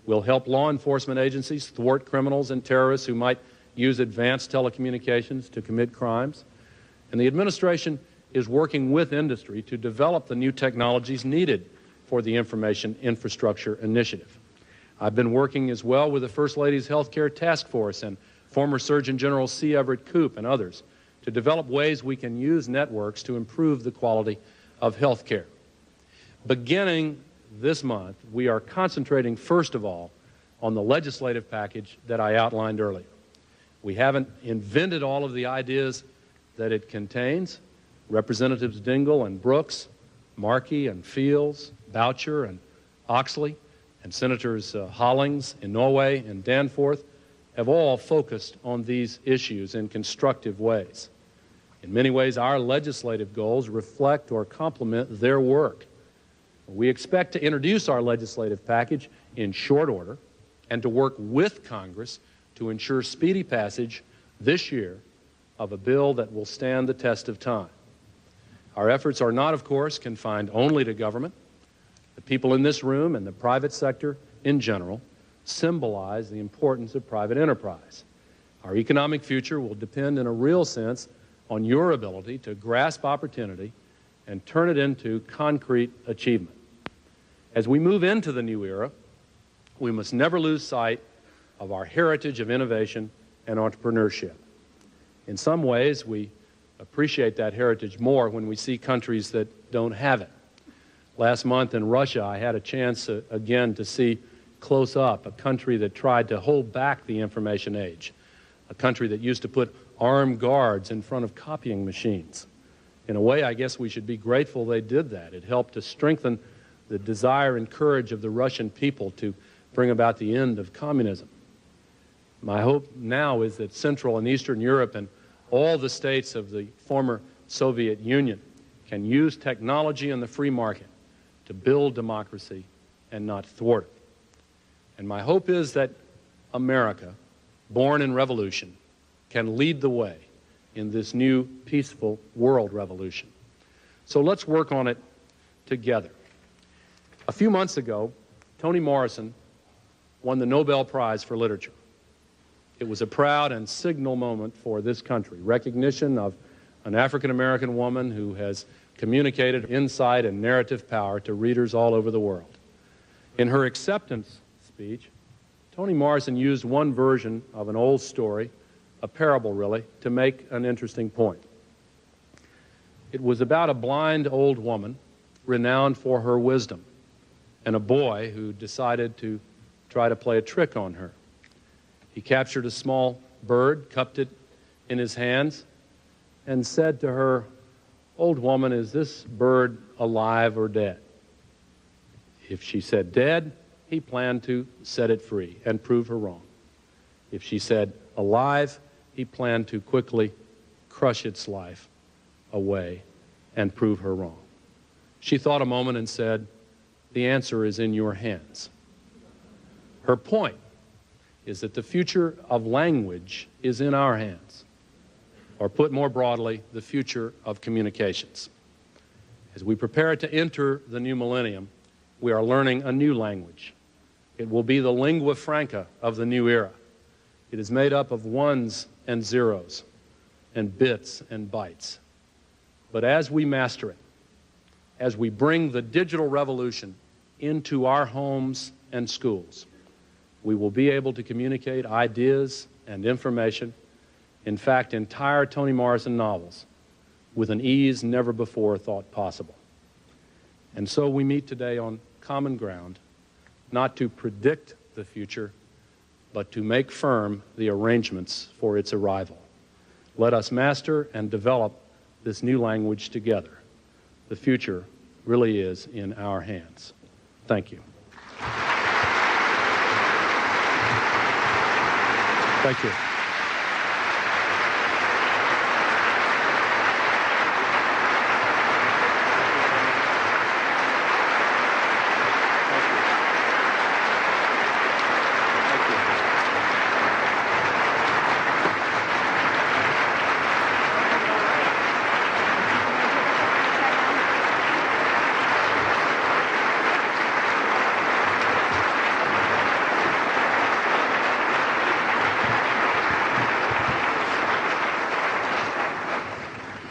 We'll help law enforcement agencies thwart criminals and terrorists who might use advanced telecommunications to commit crimes. And the administration is working with industry to develop the new technologies needed for the Information Infrastructure Initiative. I've been working as well with the First Lady's Healthcare Task Force and former Surgeon General C. Everett Koop and others to develop ways we can use networks to improve the quality of health care. Beginning this month, we are concentrating first of all on the legislative package that I outlined earlier. We haven't invented all of the ideas that it contains. Representatives Dingell and Brooks, Markey and Fields, Boucher and Oxley, and Senators Hollings, Inouye, and Danforth have all focused on these issues in constructive ways. In many ways, our legislative goals reflect or complement their work. We expect to introduce our legislative package in short order and to work with Congress to ensure speedy passage this year of a bill that will stand the test of time. Our efforts are not, of course, confined only to government. The people in this room and the private sector in general symbolize the importance of private enterprise. Our economic future will depend in a real sense on your ability to grasp opportunity and turn it into concrete achievement. As we move into the new era, we must never lose sight of our heritage of innovation and entrepreneurship. In some ways, we appreciate that heritage more when we see countries that don't have it. Last month in Russia, I had a chance again to see close up a country that tried to hold back the information age, a country that used to put armed guards in front of copying machines, In a way, I guess we should be grateful they did that. It helped to strengthen the desire and courage of the Russian people to bring about the end of communism. My hope now is that Central and Eastern Europe and all the states of the former Soviet Union can use technology and the free market to build democracy and not thwart it. And my hope is that America, born in revolution, can lead the way in this new peaceful world revolution. So let's work on it together. A few months ago, Toni Morrison won the Nobel Prize for Literature. It was a proud and signal moment for this country, recognition of an African-American woman who has communicated insight and narrative power to readers all over the world. In her acceptance speech, Toni Morrison used one version of an old story, a parable really, to make an interesting point. It was about a blind old woman renowned for her wisdom and a boy who decided to try to play a trick on her. He captured a small bird, cupped it in his hands, and said to her, "Old woman, is this bird alive or dead?" If she said dead, he planned to set it free and prove her wrong. If she said alive, he planned to quickly crush its life away and prove her wrong. She thought a moment and said, "The answer is in your hands." Her point is that the future of language is in our hands, or put more broadly, the future of communications. As we prepare to enter the new millennium, we are learning a new language. It will be the lingua franca of the new era. It is made up of ones and zeros, and bits and bytes. But as we master it, as we bring the digital revolution into our homes and schools, we will be able to communicate ideas and information, in fact, entire Toni Morrison novels, with an ease never before thought possible. And so we meet today on common ground, not to predict the future, but to make firm the arrangements for its arrival. Let us master and develop this new language together. The future really is in our hands. Thank you. Thank you.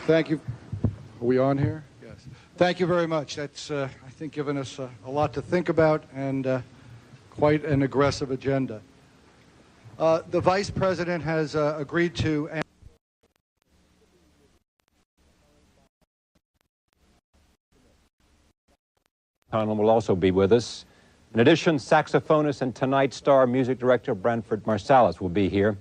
Thank you. Are we on here? Yes. Thank you very much. That's, I think, given us a lot to think about and quite an aggressive agenda. The Vice President has agreed to... Conlon will also be with us. In addition, saxophonist and tonight's star music director Branford Marsalis will be here.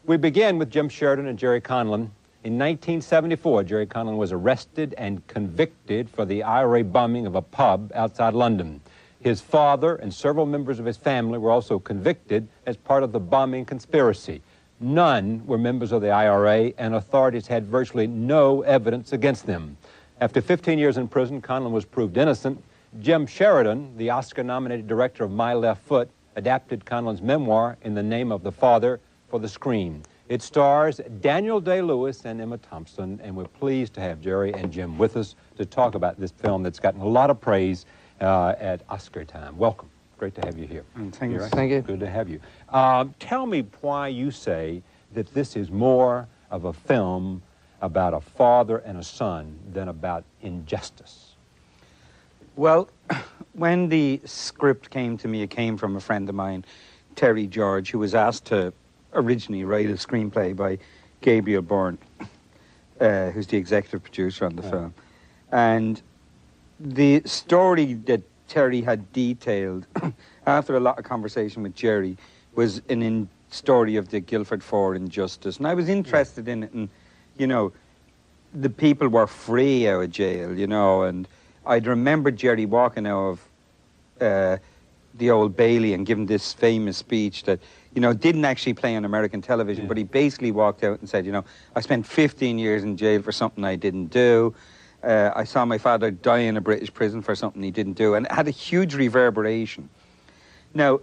We begin with Jim Sheridan and Gerry Conlon. In 1974, Gerry Conlon was arrested and convicted for the IRA bombing of a pub outside London. His father and several members of his family were also convicted as part of the bombing conspiracy. None were members of the IRA, and authorities had virtually no evidence against them. After 15 years in prison, Conlon was proved innocent. Jim Sheridan, the Oscar-nominated director of My Left Foot, adapted Conlon's memoir In the Name of the Father for the screen. It stars Daniel Day-Lewis and Emma Thompson, and we're pleased to have Gerry and Jim with us to talk about this film that's gotten a lot of praise at Oscar time. Welcome. Great to have you here. Thank you. Thank you. Good to have you. Tell me why you say that this is more of a film about a father and a son than about injustice. Well, when the script came to me, it came from a friend of mine, Terry George, who was asked to originally write a screenplay by Gabriel Byrne, who's the executive producer on the film. And the story that Terry had detailed, after a lot of conversation with Gerry, was an story of the Guildford 4 injustice. And I was interested in it, and, you know, the people were free out of jail, you know, and I'd remember Gerry walking out of the Old Bailey and giving this famous speech that, you know, didn't actually play on American television, but he basically walked out and said, you know, I spent 15 years in jail for something I didn't do. I saw my father die in a British prison for something he didn't do, and it had a huge reverberation. Now,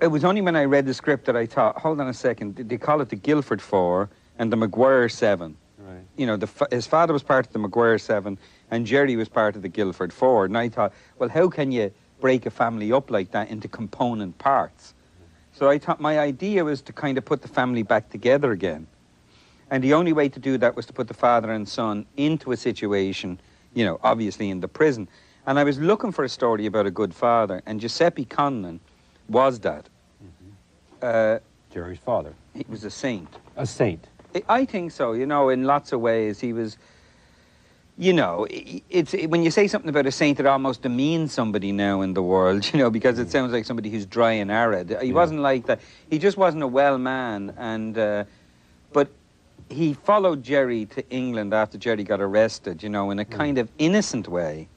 it was only when I read the script that I thought, hold on a second, they call it the Guildford Four and the Maguire Seven. Right. You know, his father was part of the Maguire Seven, and Gerry was part of the Guildford Four. And I thought, well, how can you break a family up like that into component parts? So I thought my idea was to kind of put the family back together again. And the only way to do that was to put the father and son into a situation, you know, obviously in the prison. And I was looking for a story about a good father, and Giuseppe Conlon was that. Gerry's father. He was a saint. A saint. I think so, you know, in lots of ways. He was, you know, when you say something about a saint, it almost demeans somebody now in the world, you know, because it sounds like somebody who's dry and arid. He wasn't like that. He just wasn't a well man, and but he followed Gerry to England after Gerry got arrested, you know, in a kind of innocent way,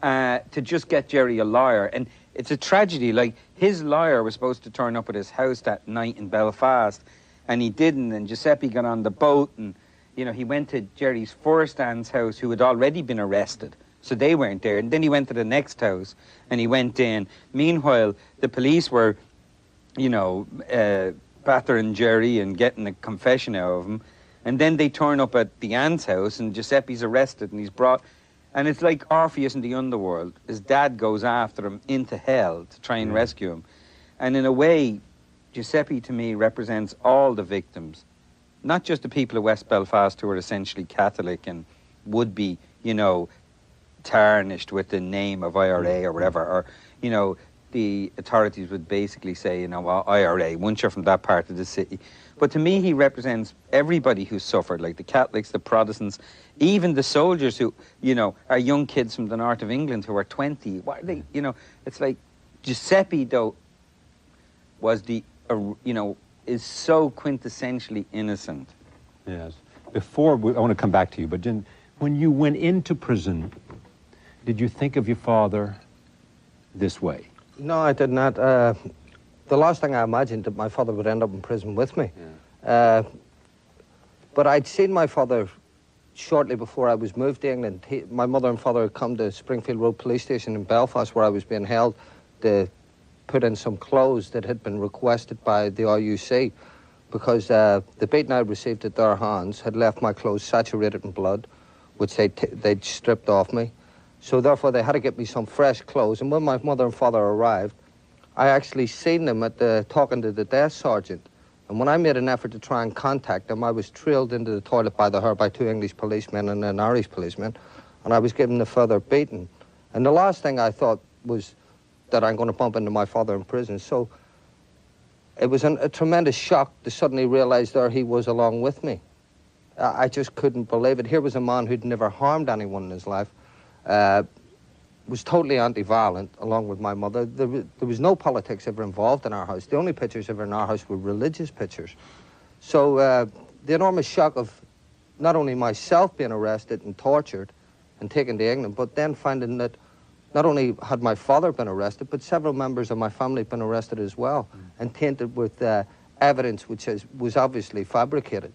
to just get Gerry a lawyer. And it's a tragedy. Like, his lawyer was supposed to turn up at his house that night in Belfast, and he didn't. And Giuseppe got on the boat, and, you know, he went to Gerry's first aunt's house, who had already been arrested, so they weren't there. And then he went to the next house, and he went in. Meanwhile, the police were, you know, battering Gerry and getting a confession out of him. And then they turn up at the aunt's house, and Giuseppe's arrested, and he's brought... And it's like Orpheus in the underworld. His dad goes after him into hell to try and rescue him. And in a way, Giuseppe, to me, represents all the victims. Not just the people of West Belfast who are essentially Catholic and would be, you know, tarnished with the name of IRA or whatever. Or, you know, the authorities would basically say, you know, well, IRA, once you're from that part of the city. But to me, he represents everybody who suffered, like the Catholics, the Protestants, even the soldiers who, you know, are young kids from the north of England who are 20. Why are they, you know, it's like Giuseppe, though, was the, you know, is so quintessentially innocent. Yes. Before, I want to come back to you, but when you went into prison, did you think of your father this way? No, I did not. The last thing I imagined that my father would end up in prison with me. Yeah. But I'd seen my father shortly before I was moved to England. My mother and father had come to Springfield Road Police Station in Belfast, where I was being held, to put in some clothes that had been requested by the RUC, because the beating I received at their hands had left my clothes saturated in blood, which they'd stripped off me. So therefore they had to get me some fresh clothes. And when my mother and father arrived, I actually seen them talking to the desk sergeant. And when I made an effort to try and contact them, I was trailed into the toilet by the hair by 2 English policemen and an Irish policeman, and I was given a further beating. And the last thing I thought was that I'm going to bump into my father in prison. So it was a tremendous shock to suddenly realize there he was along with me. I just couldn't believe it. Here was a man who'd never harmed anyone in his life, was totally anti-violent, along with my mother. There was no politics ever involved in our house. The only pictures ever in our house were religious pictures. So the enormous shock of not only myself being arrested and tortured and taken to England, but then finding that not only had my father been arrested, but several members of my family had been arrested as well, and tainted with evidence which was obviously fabricated.